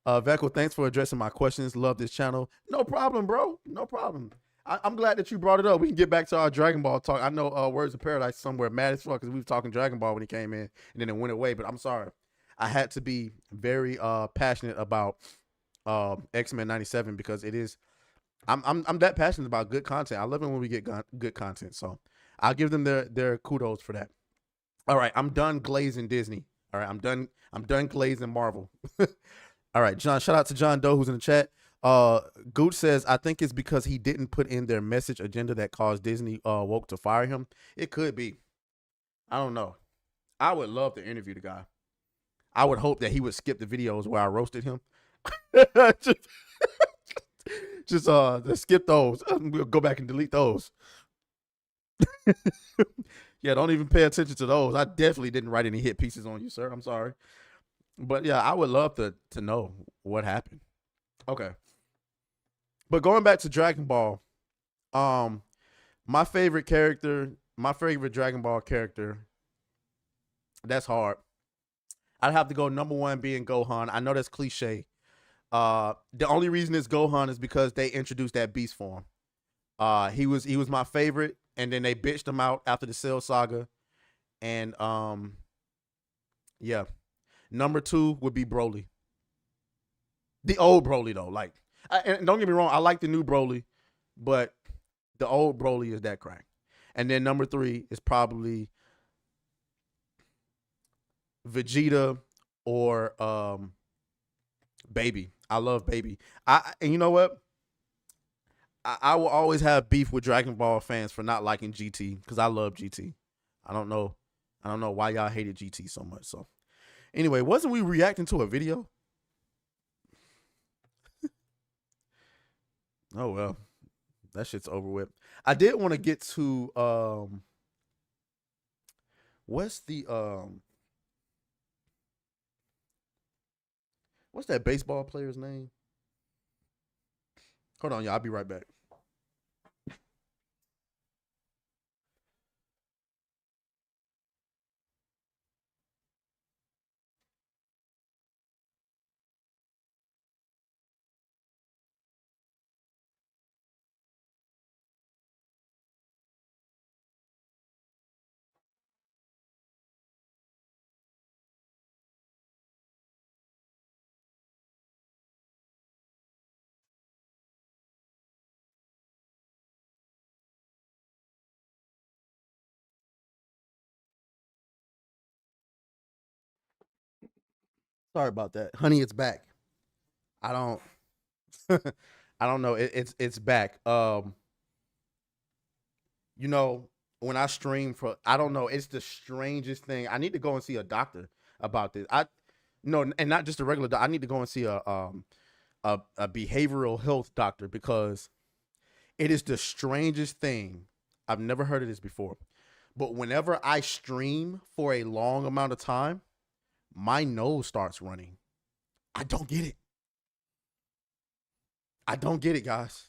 [SPEAKER 1] Vecco, thanks for addressing my questions. Love this channel. No problem, bro. No problem. I'm glad that you brought it up. We can get back to our Dragon Ball talk. I know Words of Paradise somewhere mad as fuck because we were talking Dragon Ball when he came in and then it went away. But I'm sorry. I had to be very passionate about X-Men 97 because it is. I'm that passionate about good content. I love it when we get good content. So I'll give them their kudos for that. All right, I'm done glazing Disney. All right, I'm done glazing Marvel. All right, John. Shout out to John Doe who's in the chat. Gooch says, I think it's because he didn't put in their message agenda that caused Disney woke to fire him. It could be. I don't know. I would love to interview the guy. I would hope that he would skip the videos where I roasted him. just skip those. We'll go back and delete those. Yeah, don't even pay attention to those. I definitely didn't write any hit pieces on you, sir. I'm sorry. But yeah, I would love to know what happened. Okay. But going back to Dragon Ball, my favorite Dragon Ball character, that's hard. I'd have to go number 1 being Gohan. I know that's cliche. The only reason it's Gohan is because they introduced that beast form. He was my favorite, and then they bitched him out after the Cell Saga. And yeah. Number 2 would be Broly. The old Broly though. Like, and don't get me wrong, I like the new Broly, but the old Broly is that crack. And then number 3 is probably Vegeta or Baby. I love Baby. And you know what? I will always have beef with Dragon Ball fans for not liking GT because I love GT. I don't know why y'all hated GT so much. So anyway, wasn't we reacting to a video? Oh well, that shit's over with. I did want to get to what's that baseball player's name? Hold on, y'all. I'll be right back. Sorry about that, honey. It's back. I don't, I don't know. It's back. You know, when I stream for, I don't know. It's the strangest thing. I need to go and see a doctor about this. No, and not just a regular doctor. I need to go and see a behavioral health doctor because it is the strangest thing. I've never heard of this before, but whenever I stream for a long amount of time, my nose starts running. I don't get it. I don't get it, guys.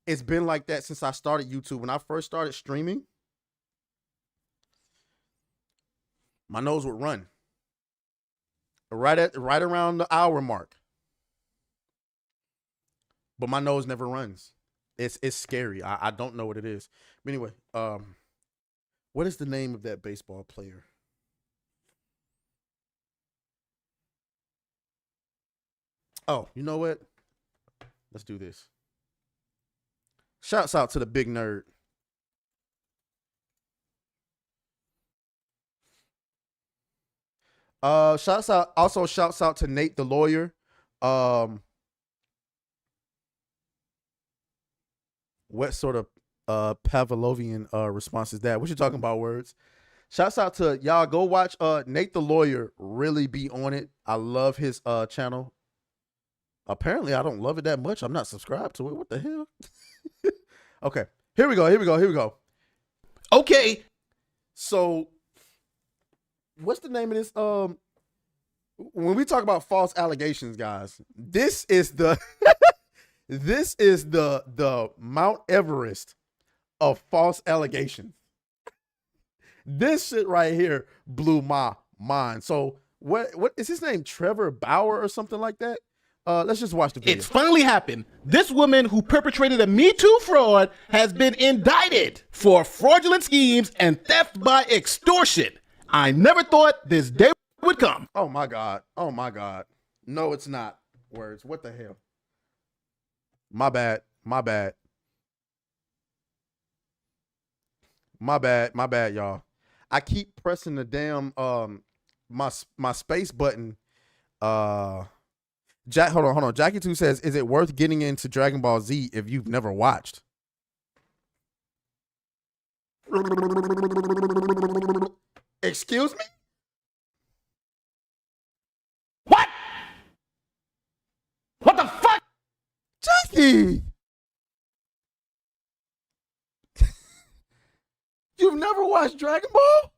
[SPEAKER 1] It's been like that since I started YouTube. When I first started streaming, my nose would run right around the hour mark. But my nose never runs. It's scary. I don't know what it is. But anyway, what is the name of that baseball player? Oh, you know what? Let's do this. Shouts out to the big nerd. Shouts out to Nate the lawyer. What sort of Pavlovian response is that? What you talking about, words? Shouts out to y'all. Go watch Nate the lawyer really be on it. I love his channel. Apparently, I don't love it that much. I'm not subscribed to it. What the hell? Okay, here we go. Okay, so what's the name of this? When we talk about false allegations, guys, this is the this is the Mount Everest of false allegations. This shit right here blew my mind. So what is his name? Trevor Bauer or something like that? Let's just watch the video.
[SPEAKER 6] It's finally happened. This woman who perpetrated a Me Too fraud has been indicted for fraudulent schemes and theft by extortion. I never thought this day would come.
[SPEAKER 1] Oh my God. Oh my God. No, it's not. Words. What the hell? My bad. My bad. My bad, y'all. I keep pressing the damn my space button. Hold on. Jackie 2 says, is it worth getting into Dragon Ball Z if you've never watched? Excuse me?
[SPEAKER 6] What? What the fuck?
[SPEAKER 1] Jackie! You've never watched Dragon Ball?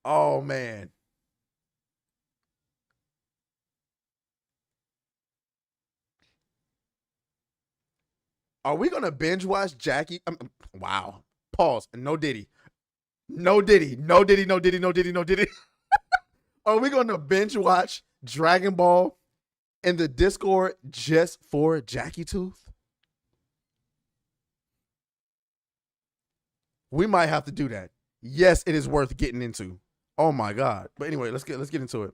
[SPEAKER 1] Oh, man. Are we going to binge watch Jackie? Wow. Pause. No Diddy. No Diddy. No Diddy. No Diddy. No Diddy. No Diddy. Are we going to binge watch Dragon Ball in the Discord just for Jackie Tooth? We might have to do that. Yes, it is worth getting into. Oh my God. But anyway, let's get into it.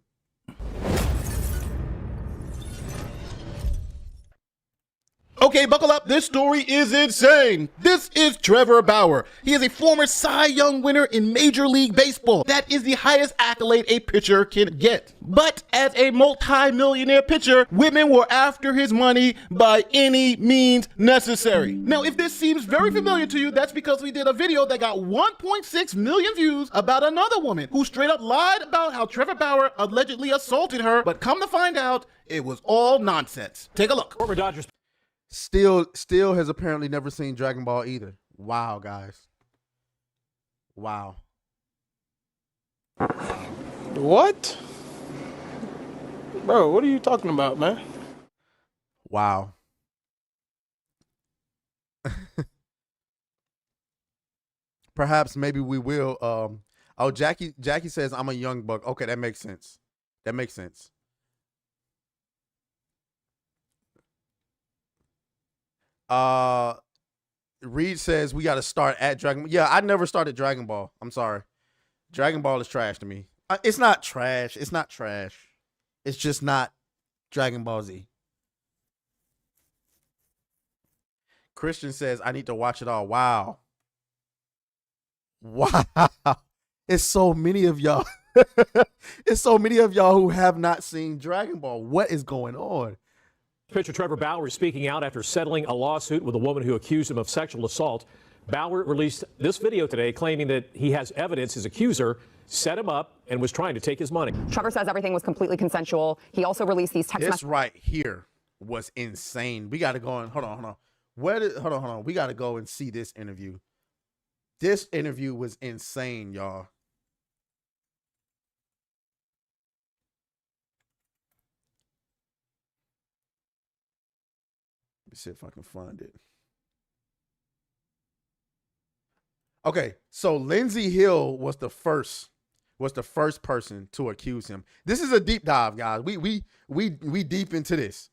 [SPEAKER 6] Okay, buckle up. This story is insane. This is Trevor Bauer. He is a former Cy Young winner in Major League Baseball. That is the highest accolade a pitcher can get. But as a multi-millionaire pitcher, women were after his money by any means necessary. Now, if this seems very familiar to you, that's because we did a video that got 1.6 million views about another woman who straight up lied about how Trevor Bauer allegedly assaulted her, but come to find out, it was all nonsense. Take a look.
[SPEAKER 13] Former Dodgers
[SPEAKER 1] Still has apparently never seen Dragon Ball either. Wow, guys. Wow.
[SPEAKER 14] What? Bro, what are you talking about, man?
[SPEAKER 1] Wow. Perhaps maybe we will. Oh, Jackie says I'm a young buck. Okay, that makes sense. That makes sense. Reed says we got to start at Dragon. Yeah, I never started Dragon Ball. I'm sorry. Dragon Ball is trash to me. It's not trash. It's not trash. It's just not Dragon Ball Z. Christian says I need to watch it all. Wow. Wow. It's so many of y'all. It's so many of y'all who have not seen Dragon Ball. What is going on?
[SPEAKER 13] pitcher Trevor Bauer is speaking out after settling a lawsuit with a woman who accused him of sexual assault. Bauer released this video today claiming that he has evidence his accuser set him up and was trying to take his money.
[SPEAKER 15] Trevor says everything was completely consensual. He also released these text messages.
[SPEAKER 1] This right here was insane. We got to go and hold on. Hold on. We got to go and see this interview. This interview was insane, y'all. Let me see if I can find it. Okay, so Lindsey Hill was the first person to accuse him. This is a deep dive, guys. We deep into this.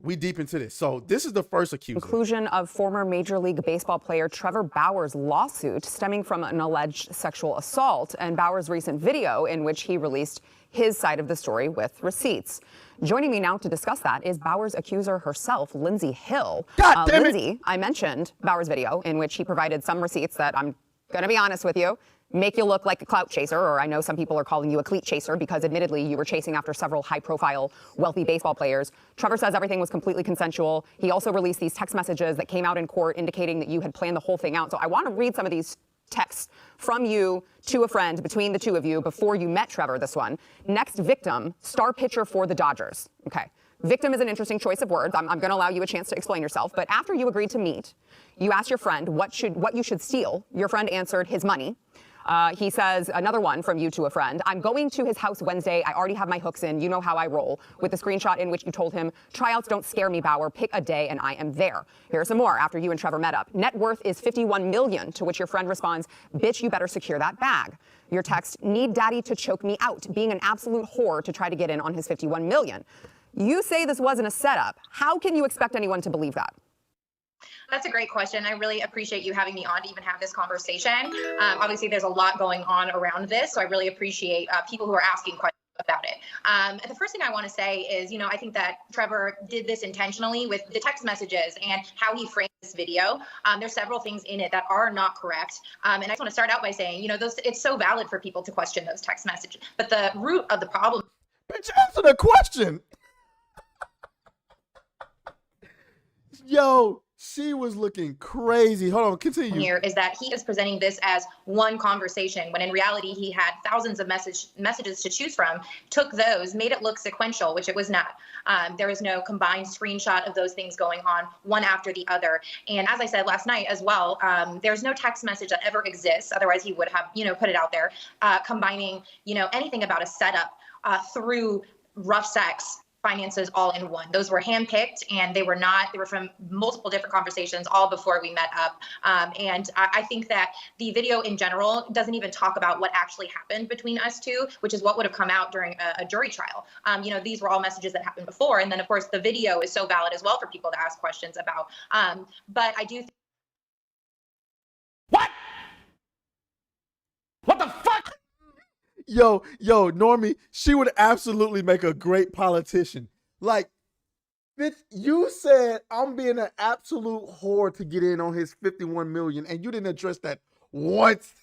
[SPEAKER 1] We deep into this. So this is the first accuser.
[SPEAKER 15] Inclusion of former Major League Baseball player Trevor Bauer's lawsuit stemming from an alleged sexual assault and Bauer's recent video in which he released his side of the story with receipts. Joining me now to discuss that is Bauer's accuser herself, Lindsey Hill.
[SPEAKER 1] God damn it.
[SPEAKER 15] Lindsey, I mentioned Bauer's video in which he provided some receipts that, I'm going to be honest with you, make you look like a clout chaser, or I know some people are calling you a cleat chaser because admittedly you were chasing after several high-profile, wealthy baseball players. Trevor says everything was completely consensual. He also released these text messages that came out in court indicating that you had planned the whole thing out. So I want to read some of these texts from you to a friend between the two of you before you met Trevor, this one. Next victim, star pitcher for the Dodgers. Okay. Victim is an interesting choice of words. I'm going to allow you a chance to explain yourself. But after you agreed to meet, you asked your friend what you should steal. Your friend answered his money. He says, another one from you to a friend, I'm going to his house Wednesday. I already have my hooks in. You know how I roll. With a screenshot in which you told him, tryouts don't scare me, Bauer. Pick a day and I am there. Here's some more after you and Trevor met up. Net worth is $51 million, to which your friend responds, bitch, you better secure that bag. Your text, need daddy to choke me out, being an absolute whore to try to get in on his $51 million. You say this wasn't a setup. How can you expect anyone to believe that?
[SPEAKER 16] That's a great question. I really appreciate you having me on to even have this conversation. Obviously, there's a lot going on around this, so I really appreciate people who are asking questions about it. And the first thing I want to say is, I think that Trevor did this intentionally with the text messages and how he framed this video. There's several things in it that are not correct. And I just want to start out by saying, it's so valid for people to question those text messages. But the root of the problem.
[SPEAKER 1] Bitch, answer the question. Yo. She was looking crazy. Hold on, continue.
[SPEAKER 16] Here is that he is presenting this as one conversation when in reality he had thousands of messages to choose from, took those, made it look sequential, which it was not. There was no combined screenshot of those things going on one after the other. And as I said last night as well, there's no text message that ever exists. Otherwise he would have, put it out there, combining, anything about a setup through rough sex. Finances all in one. Those were handpicked and they were from multiple different conversations all before we met up. And I think that the video in general doesn't even talk about what actually happened between us two, which is what would have come out during a jury trial. These were all messages that happened before. And then of course the video is so valid as well for people to ask questions about. But I do think.
[SPEAKER 6] What the fuck?
[SPEAKER 1] Yo, Normie, she would absolutely make a great politician. Like, Bitch, you said I'm being an absolute whore to get in on his 51 million, and you didn't address that once.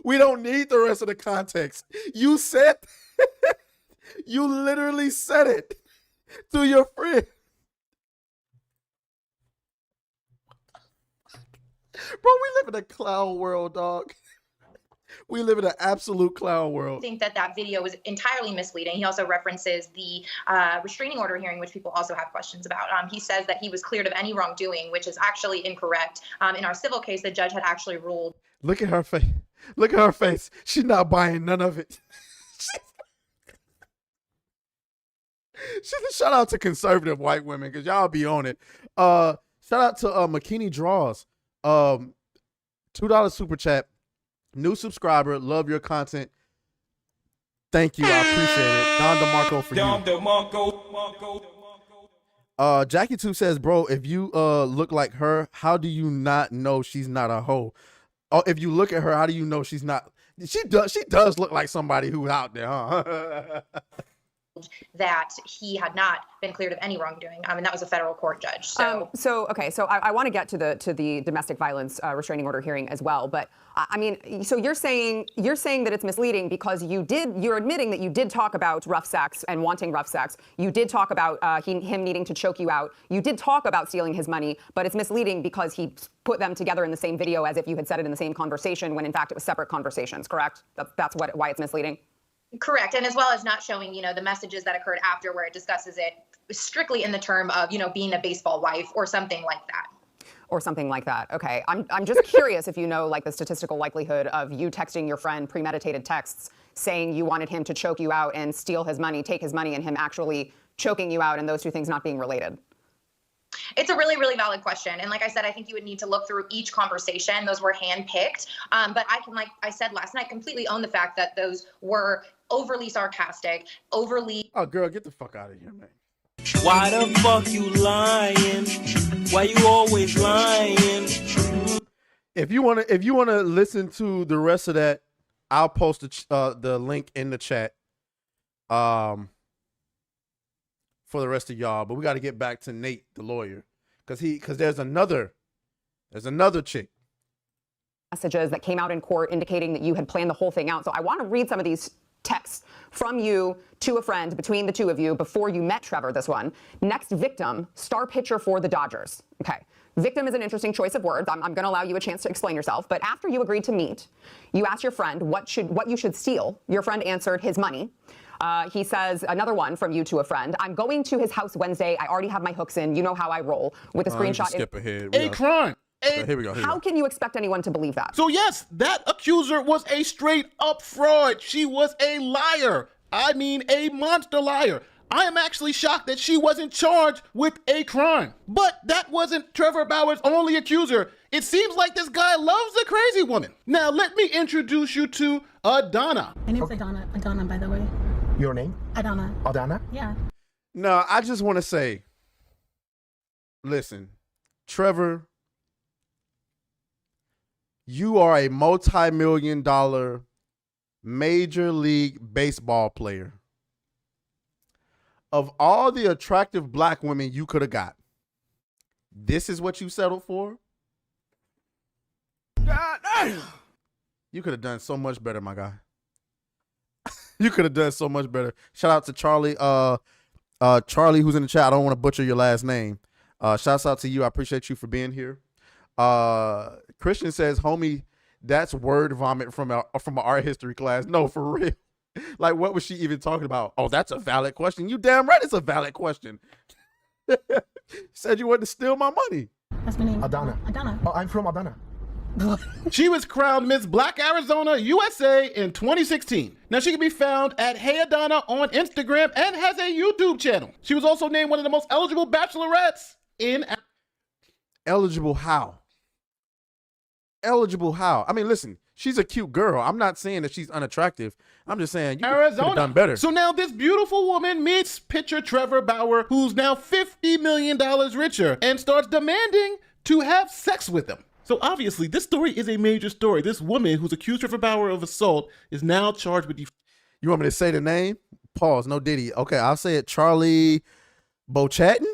[SPEAKER 1] We don't need the rest of the context. You said, you literally said it to your friend. Bro, we live in a clown world, dog. We live in an absolute clown world.
[SPEAKER 16] I think that video was entirely misleading. He also references the restraining order hearing, which people also have questions about. He says that he was cleared of any wrongdoing, which is actually incorrect. In our civil case, the judge had actually ruled.
[SPEAKER 1] Look at her face. Look at her face. She's not buying none of it. Shout out to conservative white women, because y'all be on it. Shout out to McKinney Draws. $2 super chat. New subscriber. Love your content. Thank you. I appreciate it. Don DeMarco for you. Jackie 2 says, bro, if you look like her, how do you not know she's not a hoe? Oh, if you look at her, how do you know she's not? She does look like somebody who's out there, huh?
[SPEAKER 16] That he had not been cleared of any wrongdoing, and that was a federal court judge. So,
[SPEAKER 15] So I want to get to the domestic violence restraining order hearing as well. But I mean, so you're saying that it's misleading because you're admitting that you did talk about rough sex and wanting rough sex. You did talk about him needing to choke you out. You did talk about stealing his money, but it's misleading because he put them together in the same video as if you had said it in the same conversation when in fact it was separate conversations. Correct? That's why it's misleading.
[SPEAKER 16] Correct. And as well as not showing, the messages that occurred after where it discusses it strictly in the term of, being a baseball wife or something like that.
[SPEAKER 15] Or something like that. Okay. I'm just curious if you know, like, the statistical likelihood of you texting your friend premeditated texts saying you wanted him to choke you out and steal his money, take his money, and him actually choking you out, and those two things not being related.
[SPEAKER 16] It's a really, really valid question. And like I said, I think you would need to look through each conversation. Those were handpicked. But I can, like I said last night, completely own the fact that those were overly sarcastic, overly...
[SPEAKER 1] Oh, girl, get the fuck out of here, man.
[SPEAKER 14] Why the fuck you lying? Why you always lying?
[SPEAKER 1] If you wanna listen to the rest of that, I'll post the link in the chat. For the rest of y'all, but we got to get back to Nate, the lawyer, because there's another chick.
[SPEAKER 15] Messages that came out in court indicating that you had planned the whole thing out. So I want to read some of these texts from you to a friend between the two of you before you met Trevor. This one. Next victim, star pitcher for the Dodgers. Okay. Victim is an interesting choice of words. I'm going to allow you a chance to explain yourself. But after you agreed to meet, you asked your friend what you should steal. Your friend answered his money. He says, another one from you to a friend, I'm going to his house Wednesday. I already have my hooks in. You know how I roll. With a screenshot.
[SPEAKER 1] Skip ahead.
[SPEAKER 6] A crime.
[SPEAKER 1] Here we go.
[SPEAKER 15] How can you expect anyone to believe that?
[SPEAKER 6] So yes, that accuser was a straight up fraud. She was a liar. I mean, a monster liar. I am actually shocked that she wasn't charged with a crime. But that wasn't Trevor Bauer's only accuser. It seems like this guy loves a crazy woman. Now let me introduce you to Adana.
[SPEAKER 17] My name's Adana, by the way.
[SPEAKER 18] Your name?
[SPEAKER 17] Adana. Yeah.
[SPEAKER 1] No, I just want to say, listen, Trevor, you are a multi-million-dollar Major League Baseball player. Of all the attractive black women you could have got, this is what you settled for? God damn. You could have done so much better, my guy. You could have done so much better. Shout out to Charlie. Charlie, who's in the chat. I don't want to butcher your last name. Shouts out to you. I appreciate you for being here. Christian says, homie, that's word vomit from an art history class. No, for real. Like, what was she even talking about? Oh, that's a valid question. You damn right it's a valid question. Said you wanted to steal my money.
[SPEAKER 17] That's my name.
[SPEAKER 18] Adana. Oh, I'm from Adana.
[SPEAKER 6] She was crowned Miss Black Arizona USA in 2016. Now she can be found at Hey Adana on Instagram and has a YouTube channel. She was also named one of the most eligible bachelorettes in...
[SPEAKER 1] Eligible how? Eligible how? I mean, listen, she's a cute girl. I'm not saying that she's unattractive. I'm just saying you could have done better.
[SPEAKER 6] So now this beautiful woman meets pitcher Trevor Bauer, who's now $50 million richer, and starts demanding to have sex with him. So obviously, this story is a major story. This woman who's accused Trevor Bauer of assault is now charged with...
[SPEAKER 1] You want me to say the name? Pause, no Diddy. Okay, I'll say it. Charlie Bochatton?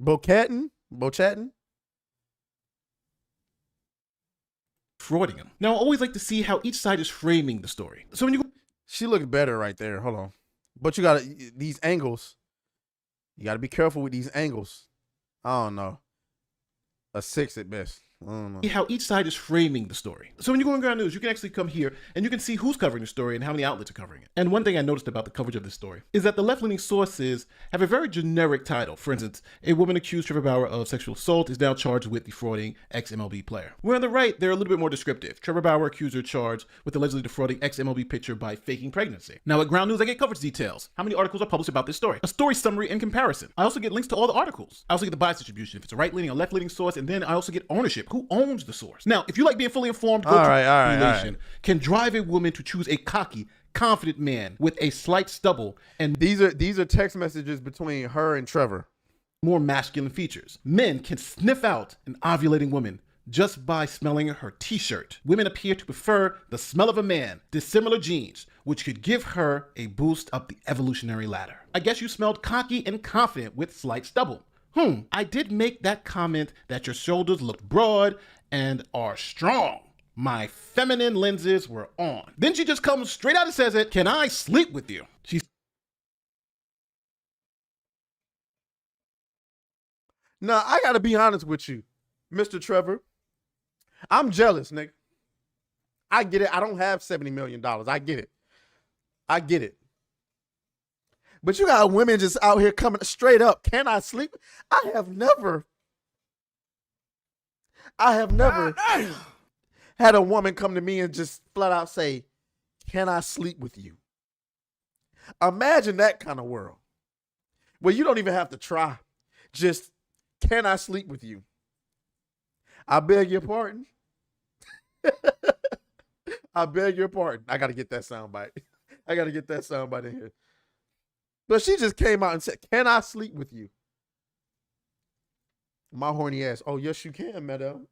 [SPEAKER 1] Bochatton?
[SPEAKER 6] Defrauding him. Now, I always like to see how each side is framing the story. So when you
[SPEAKER 1] She looked better right there. Hold on. But you got these angles. You got to be careful with these angles. I don't know. A 6 at best. I don't know.
[SPEAKER 6] see how each side is framing the story. So when you go on Ground News, you can actually come here and you can see who's covering the story and how many outlets are covering it. And one thing I noticed about the coverage of this story is that the left-leaning sources have a very generic title. For instance, a woman accused Trevor Bauer of sexual assault is now charged with defrauding ex-MLB player. Where on the right, they're a little bit more descriptive. Trevor Bauer accuser charged with allegedly defrauding ex-MLB pitcher by faking pregnancy. Now at Ground News, I get coverage details. How many articles are published about this story? A story summary and comparison. I also get links to all the articles. I also get the bias distribution, if it's a right-leaning or left-leaning source, and then I also get ownership. Who owns the source? Now, if you like being fully informed, go to Relation. Can drive a woman to choose a cocky, confident man with a slight stubble, and
[SPEAKER 1] these are text messages between her and Trevor.
[SPEAKER 6] More masculine features. Men can sniff out an ovulating woman just by smelling her t-shirt. Women appear to prefer the smell of a man, dissimilar genes, which could give her a boost up the evolutionary ladder. I guess you smelled cocky and confident with slight stubble. I did make that comment that your shoulders look broad and are strong. My feminine lenses were on. Then she just comes straight out and says it. Can I sleep with you?
[SPEAKER 1] Now, I got to be honest with you, Mr. Trevor. I'm jealous, nigga. I get it. I don't have $70 million. I get it. I get it. But you got women just out here coming straight up. Can I sleep? I have never had a woman come to me and just flat out say, can I sleep with you? Imagine that kind of world where you don't even have to try. Just, can I sleep with you? I beg your pardon. I beg your pardon. I got to get that soundbite. I got to get that soundbite in here. But she just came out and said, can I sleep with you? My horny ass. Oh, yes, you can, madam.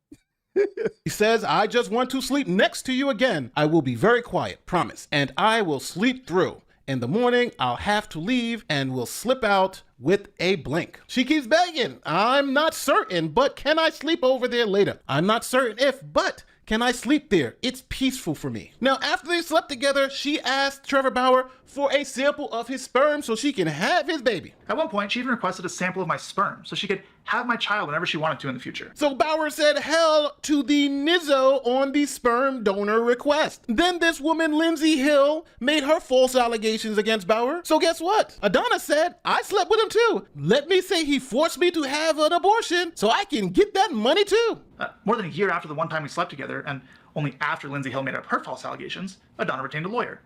[SPEAKER 6] He says, I just want to sleep next to you again. I will be very quiet, promise. And I will sleep through. In the morning, I'll have to leave and will slip out with a blink. She keeps begging. I'm not certain, but can I sleep over there later? I'm not certain if, but can I sleep there? It's peaceful for me. Now, after they slept together, she asked Trevor Bauer for a sample of his sperm so she can have his baby.
[SPEAKER 19] At one point, she even requested a sample of my sperm so she could have my child whenever she wanted to in the future.
[SPEAKER 6] So Bauer said hell to the nizzo on the sperm donor request. Then this woman, Lindsay Hill, made her false allegations against Bauer. So guess what? Adana said, I slept with him too. Let me say he forced me to have an abortion so I can get that money too.
[SPEAKER 19] More than a year after the one time we slept together, and only after Lindsay Hill made up her false allegations, Adana retained a lawyer.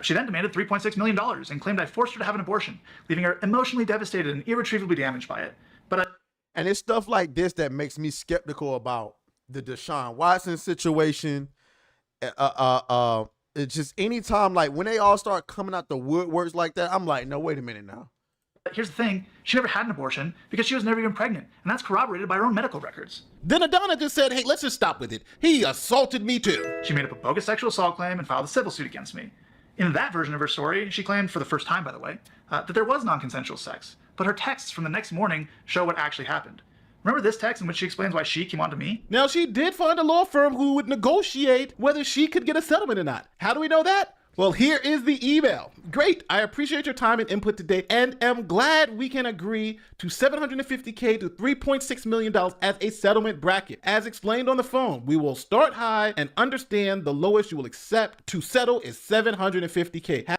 [SPEAKER 19] She then demanded $3.6 million and claimed I forced her to have an abortion, leaving her emotionally devastated and irretrievably damaged by it.
[SPEAKER 1] And it's stuff like this that makes me skeptical about the Deshaun Watson situation. It's just anytime, like when they all start coming out the woodworks like that, I'm like, no, wait a minute now.
[SPEAKER 19] Here's the thing, she never had an abortion because she was never even pregnant, and that's corroborated by her own medical records.
[SPEAKER 6] Then Adana just said, hey, let's just stop with it. He assaulted me too.
[SPEAKER 19] She made up a bogus sexual assault claim and filed a civil suit against me. In that version of her story, she claimed, for the first time by the way, that there was non-consensual sex, but her texts from the next morning show what actually happened. Remember this text in which she explains why she came on to me?
[SPEAKER 6] Now, she did find a law firm who would negotiate whether she could get a settlement or not. How do we know that? Well, here is the email. Great, I appreciate your time and input today and am glad we can agree to $750K to $3.6 million as a settlement bracket. As explained on the phone, we will start high and understand the lowest you will accept to settle is $750K.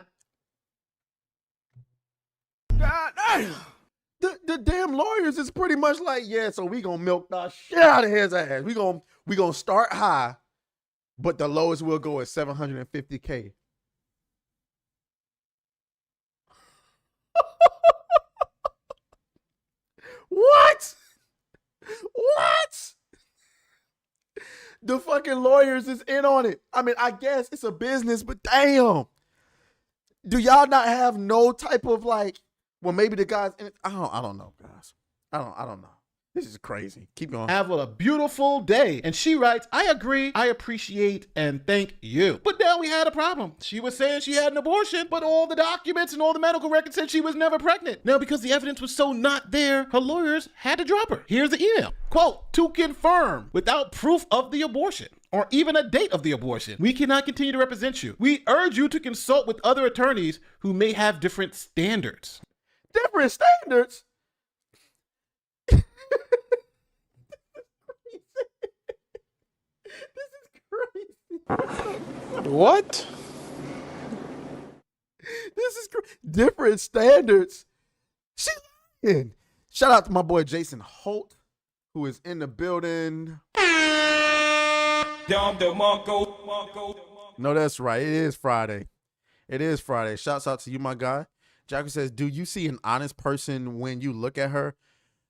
[SPEAKER 1] The damn lawyers is pretty much like, yeah, so we gonna milk the shit out of his ass. We gonna start high, but the lowest we'll go is $750K. What? What? The fucking lawyers is in on it. I mean, I guess it's a business, but damn. Do y'all not have no type of like, well, maybe the guys in it, I don't know, guys. I don't know. This is crazy. Keep going.
[SPEAKER 6] Have a beautiful day. And she writes, I agree, I appreciate, and thank you. But now we had a problem. She was saying she had an abortion, but all the documents and all the medical records said she was never pregnant. Now, because the evidence was so not there, her lawyers had to drop her. Here's the email. Quote, to confirm, without proof of the abortion, or even a date of the abortion, we cannot continue to represent you. We urge you to consult with other attorneys who may have different standards.
[SPEAKER 1] Different standards?
[SPEAKER 6] What?
[SPEAKER 1] This is different standards. She lying. Shout out to my boy Jason Holt, who is in the building. No, that's right. It is Friday. It is Friday. Shouts out to you, my guy. Jackie says, do you see an honest person when you look at her?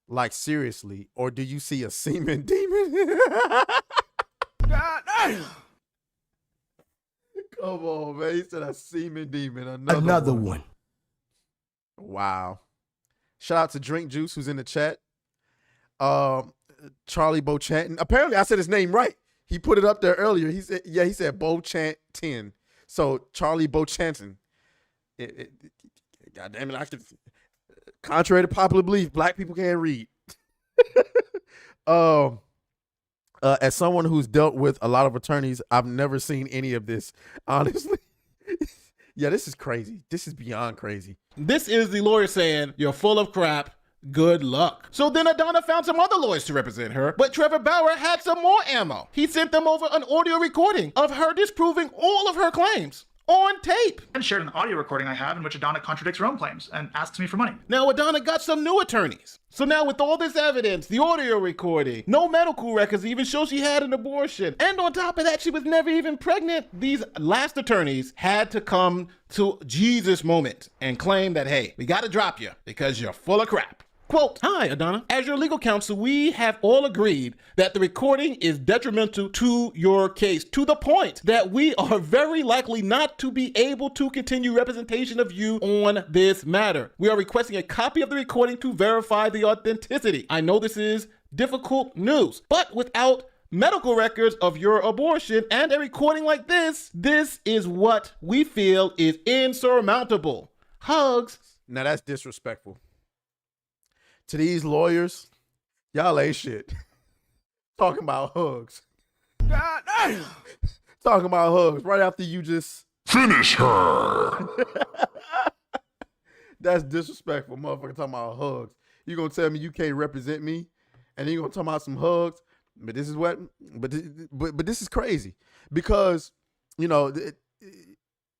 [SPEAKER 1] Like, seriously. Or do you see a semen demon? God damn. Come on, man. He said a semen demon. Another one. Wow. Shout out to Drink Juice, who's in the chat. Charlie Beauchanton. Apparently, I said his name right. He put it up there earlier. He said, yeah, he said Beauchanton. So, Charlie Beauchanton. God damn it. Contrary to popular belief, black people can't read. As someone who's dealt with a lot of attorneys, I've never seen any of this, honestly. Yeah, this is crazy. This is beyond crazy.
[SPEAKER 6] This is the lawyer saying, you're full of crap. Good luck. So then Adana found some other lawyers to represent her, but Trevor Bauer had some more ammo. He sent them over an audio recording of her disproving all of her claims on tape.
[SPEAKER 19] And shared an audio recording I have in which Adana contradicts her own claims and asks me for money.
[SPEAKER 6] Now Adana got some new attorneys. So now with all this evidence, the audio recording, no medical records even show she had an abortion. And on top of that, she was never even pregnant. These last attorneys had to come to Jesus moment and claim that, hey, we got to drop you because you're full of crap. Quote, hi, Adana. As your legal counsel, we have all agreed that the recording is detrimental to your case, to the point that we are very likely not to be able to continue representation of you on this matter. We are requesting a copy of the recording to verify the authenticity. I know this is difficult news, but without medical records of your abortion and a recording like this, this is what we feel is insurmountable. Hugs.
[SPEAKER 1] Now that's disrespectful. To these lawyers, y'all ain't shit. Talking about hugs. God damn. Talking about hugs right after you just finish her. That's disrespectful, motherfucker. Talking about hugs. You gonna tell me you can't represent me, and then you gonna talk about some hugs? But this is what. But this is crazy because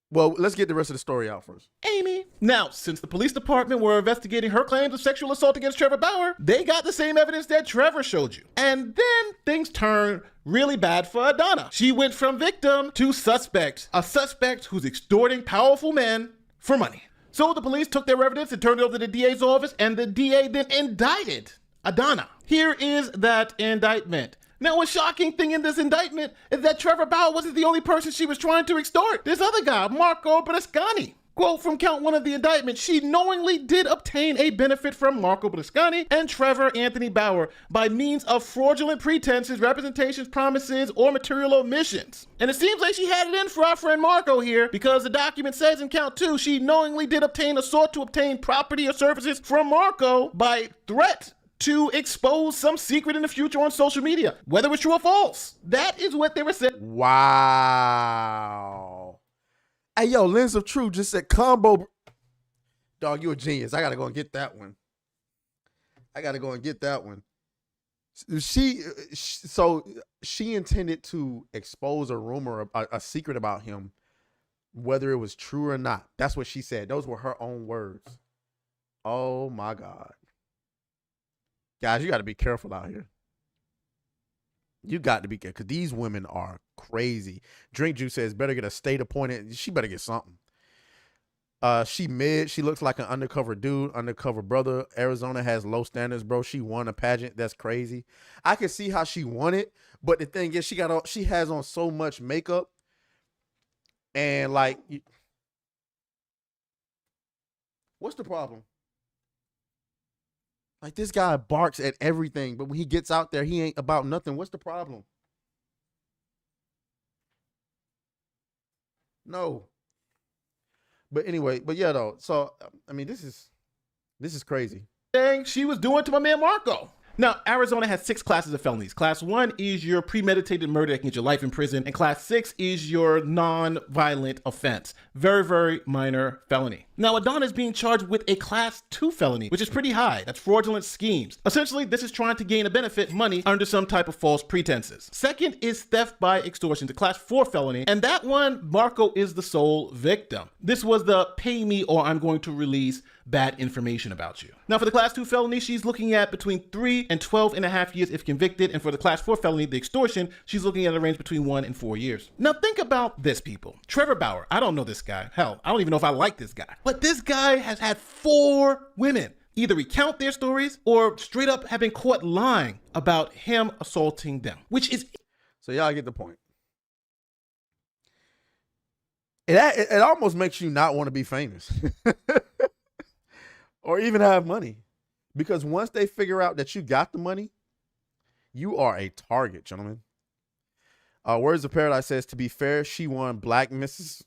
[SPEAKER 1] well, let's get the rest of the story out first.
[SPEAKER 6] Amy. Now, since the police department were investigating her claims of sexual assault against Trevor Bauer, they got the same evidence that Trevor showed you. And then things turned really bad for Adana. She went from victim to suspect, a suspect who's extorting powerful men for money. So the police took their evidence and turned it over to the DA's office, and the DA then indicted Adana. Here is that indictment. Now, a shocking thing in this indictment is that Trevor Bauer wasn't the only person she was trying to extort. This other guy, Marco Brascani. Quote from count one of the indictment, she knowingly did obtain a benefit from Marco Brascani and Trevor Anthony Bauer by means of fraudulent pretenses, representations, promises, or material omissions. And it seems like she had it in for our friend Marco here, because the document says in count two, she knowingly did obtain or sought to obtain property or services from Marco by threat to expose some secret in the future on social media, whether it's true or false. That is what they were saying.
[SPEAKER 1] Wow. Hey, yo, Lens of Truth just said combo. Dog, you a genius. I got to go and get that one. So she intended to expose a rumor, a secret about him, whether it was true or not. That's what she said. Those were her own words. Oh, my God. Guys, you got to be careful out here. You got to be careful because these women are crazy. Drink Juice says better get a state appointed. She better get something. She mid. She looks like an undercover dude, undercover brother. Arizona has low standards, bro. She won a pageant. That's crazy. I can see how she won it, but the thing is, she has on so much makeup, and like, what's the problem? Like, this guy barks at everything, but when he gets out there, he ain't about nothing. What's the problem? No. But anyway, but yeah, though. So, I mean, this is crazy.
[SPEAKER 6] Thing she was doing to my man Marco. Now, Arizona has 6 classes of felonies. Class 1 is your premeditated murder that can get your life in prison, and Class 6 is your non-violent offense. Very, very minor felony. Now, Adana is being charged with a Class 2 felony, which is pretty high. That's fraudulent schemes. Essentially, this is trying to gain a benefit, money, under some type of false pretenses. Second is theft by extortion, the Class 4 felony, and that one, Marco is the sole victim. This was the pay me or I'm going to release bad information about you. Now, for the Class 2 felony, she's looking at between 3 and 12.5 years if convicted, and for the Class 4 felony, the extortion, she's looking at a range between 1 and 4 years. Now, think about this, people. Trevor Bauer, I don't know this guy. Hell, I don't even know if I like this guy. But this guy has had 4 women either recount their stories or straight up have been caught lying about him assaulting them, which is...
[SPEAKER 1] So y'all get the point. It almost makes you not want to be famous. Or even have money. Because once they figure out that you got the money, you are a target, gentlemen. Words of Paradise says, to be fair, she won Black Mrs.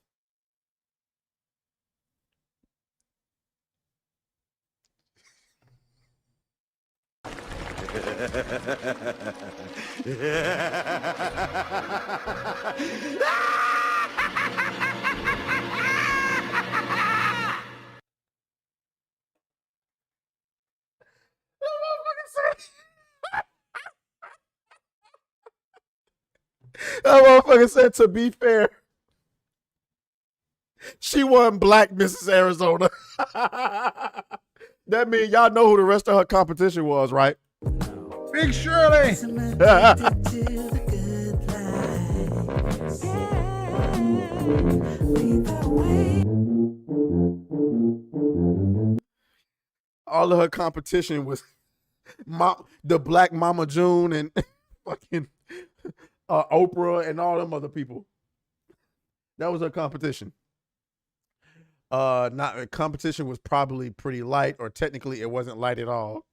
[SPEAKER 1] That motherfucker said, to be fair, she won Black Mrs. Arizona. That means y'all know who the rest of her competition was, right?
[SPEAKER 10] Big Shirley.
[SPEAKER 1] All of her competition was the Black Mama June and fucking Oprah and all them other people. That was her competition. Competition was probably pretty light, or technically it wasn't light at all.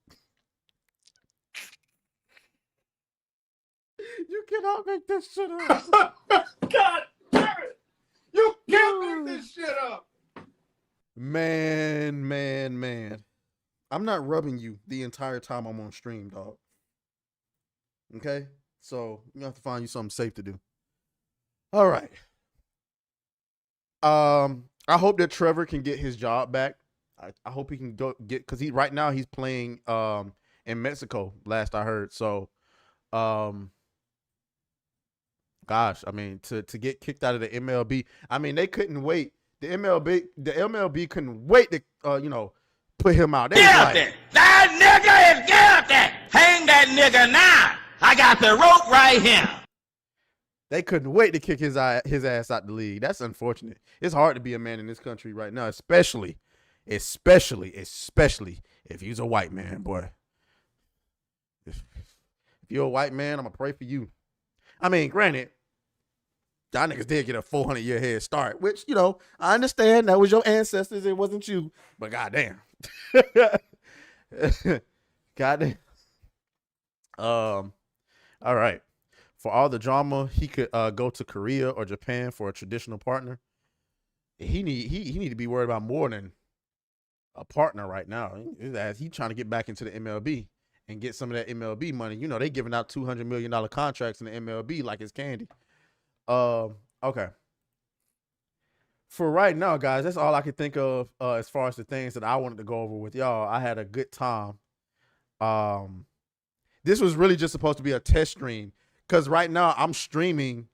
[SPEAKER 1] You cannot make this shit up.
[SPEAKER 10] God damn it! You can't make this shit up.
[SPEAKER 1] Man. I'm not rubbing you the entire time I'm on stream, dog. Okay? So you have to find you something safe to do. All right. I hope that Trevor can get his job back. I hope he can because right now he's playing in Mexico, last I heard. So gosh, I mean, to get kicked out of the MLB, I mean, they couldn't wait. The MLB couldn't wait to put him out. They
[SPEAKER 14] Guilty! That nigga is guilty! Hang that nigga now! I got the rope right here!
[SPEAKER 1] They couldn't wait to kick his ass out the league. That's unfortunate. It's hard to be a man in this country right now, especially if you're a white man, boy. If you're a white man, I'm gonna pray for you. I mean, granted, y'all niggas did get a 400-year head start, which, I understand that was your ancestors, it wasn't you, but goddamn. Goddamn. All right. For all the drama, he could go to Korea or Japan for a traditional partner. He need to be worried about more than a partner right now. He's trying to get back into the MLB and get some of that MLB money. They giving out $200 million contracts in the MLB like it's candy. Okay. For right now, guys, that's all I can think of as far as the things that I wanted to go over with y'all. I had a good time. This was really just supposed to be a test stream because right now I'm streaming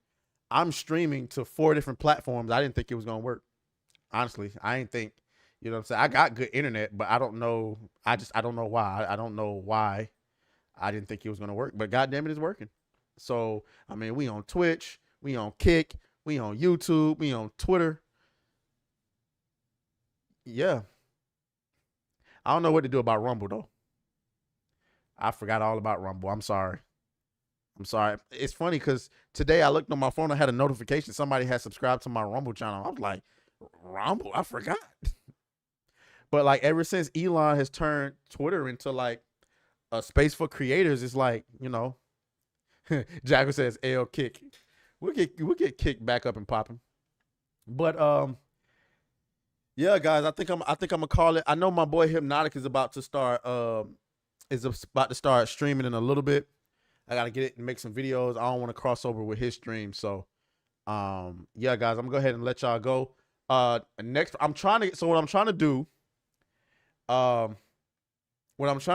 [SPEAKER 1] to 4 different platforms. I didn't think it was gonna work. Honestly, I didn't think. You know what I'm saying? I got good internet, but I don't know. I don't know why. I don't know why I didn't think it was gonna work. But goddamn it, it's working. So I mean, we on Twitch, we on Kick, we on YouTube, we on Twitter. Yeah. I don't know what to do about Rumble though. I forgot all about Rumble. I'm sorry. It's funny because today I looked on my phone. I had a notification. Somebody had subscribed to my Rumble channel. I was like, Rumble? I forgot. But like ever since Elon has turned Twitter into like a space for creators is like, you know, Jacko says L kick. We'll get kicked back up and popping. But yeah, guys, I think I'm gonna call it. I know my boy Hypnotic is about to start streaming in a little bit. I gotta get it and make some videos. I don't want to cross over with his stream. So yeah, guys, I'm gonna go ahead and let y'all go. Next, what I'm trying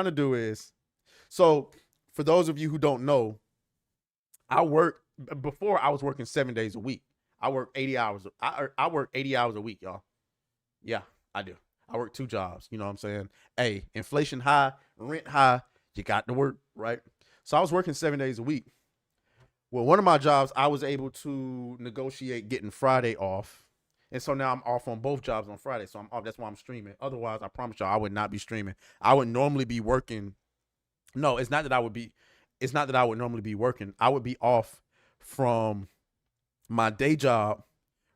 [SPEAKER 1] to do is, so for those of you who don't know, I was working 7 days a week. I work 80 hours. I work 80 hours a week, y'all. Yeah, I do. I work 2 jobs. You know what I'm saying? Hey, inflation high, rent high, you got to work, right? So I was working 7 days a week. Well, one of my jobs, I was able to negotiate getting Friday off. And so now I'm off on both jobs on Friday. So I'm off. That's why I'm streaming. Otherwise, I promise y'all, I would not be streaming. I would normally be working. No, it's not that I would normally be working. I would be off from my day job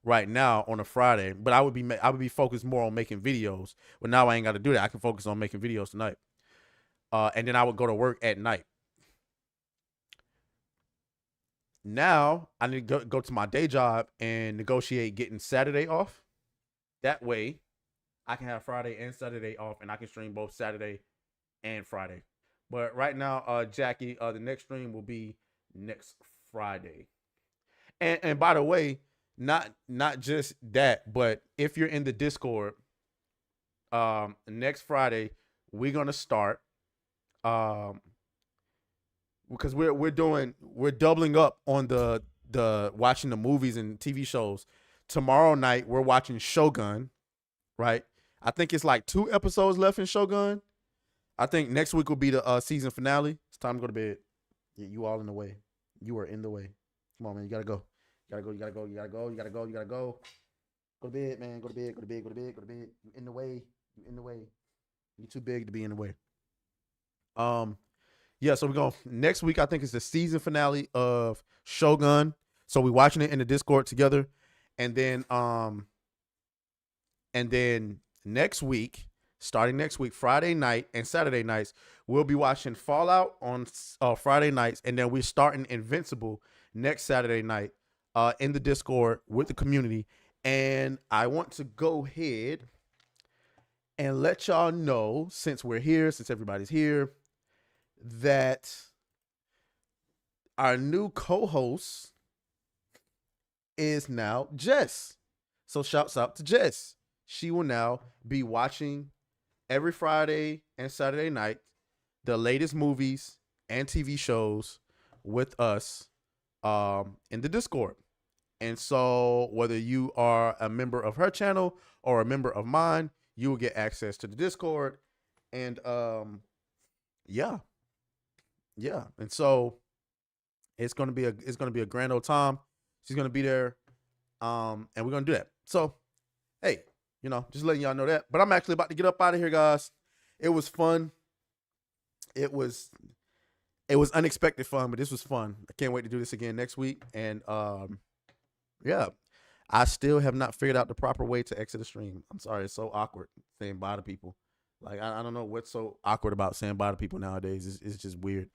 [SPEAKER 1] right now on a Friday, but I would be focused more on making videos. But now I ain't got to do that. I can focus on making videos tonight. And then I would go to work at night. Now I need to go to my day job and negotiate getting Saturday off. That way I can have Friday and Saturday off, and I can stream both Saturday and Friday. But right now, Jackie, the next stream will be next Friday. And by the way, not just that, but if you're in the Discord, next Friday we're gonna start. Because we're doubling up on the watching the movies and TV shows. Tomorrow night we're watching Shogun, right? I think it's like 2 episodes left in Shogun. I think next week will be the season finale. It's time to go to bed. Yeah, you all in the way. You are in the way. Come on, man. You gotta go. You gotta go. You gotta go. You gotta go. You gotta go. You gotta go. Go to bed, man. Go to bed. Go to bed. Go to bed. Go to bed. You in the way. You in the way. You're too big to be in the way. Yeah, so we're going next week. I think it's the season finale of Shogun. So we're watching it in the Discord together, and then next week, starting next week, Friday night and Saturday nights, we'll be watching Fallout on Friday nights, and then we're starting Invincible next Saturday night in the Discord with the community. And I want to go ahead and let y'all know, since we're here, since everybody's here, that our new co-host is now Jess. So shouts out to Jess. She will now be watching every Friday and Saturday night the latest movies and TV shows with us in the Discord. And so whether you are a member of her channel or a member of mine, you will get access to the Discord. And yeah, and so it's gonna be a grand old time. She's gonna be there, and we're gonna do that. So, hey, you know, just letting y'all know that. But I'm actually about to get up out of here, guys. It was fun. It was unexpected fun, but this was fun. I can't wait to do this again next week. And yeah, I still have not figured out the proper way to exit the stream. I'm sorry, it's so awkward saying bye to people. Like, I don't know what's so awkward about saying bye to people nowadays. It's just weird.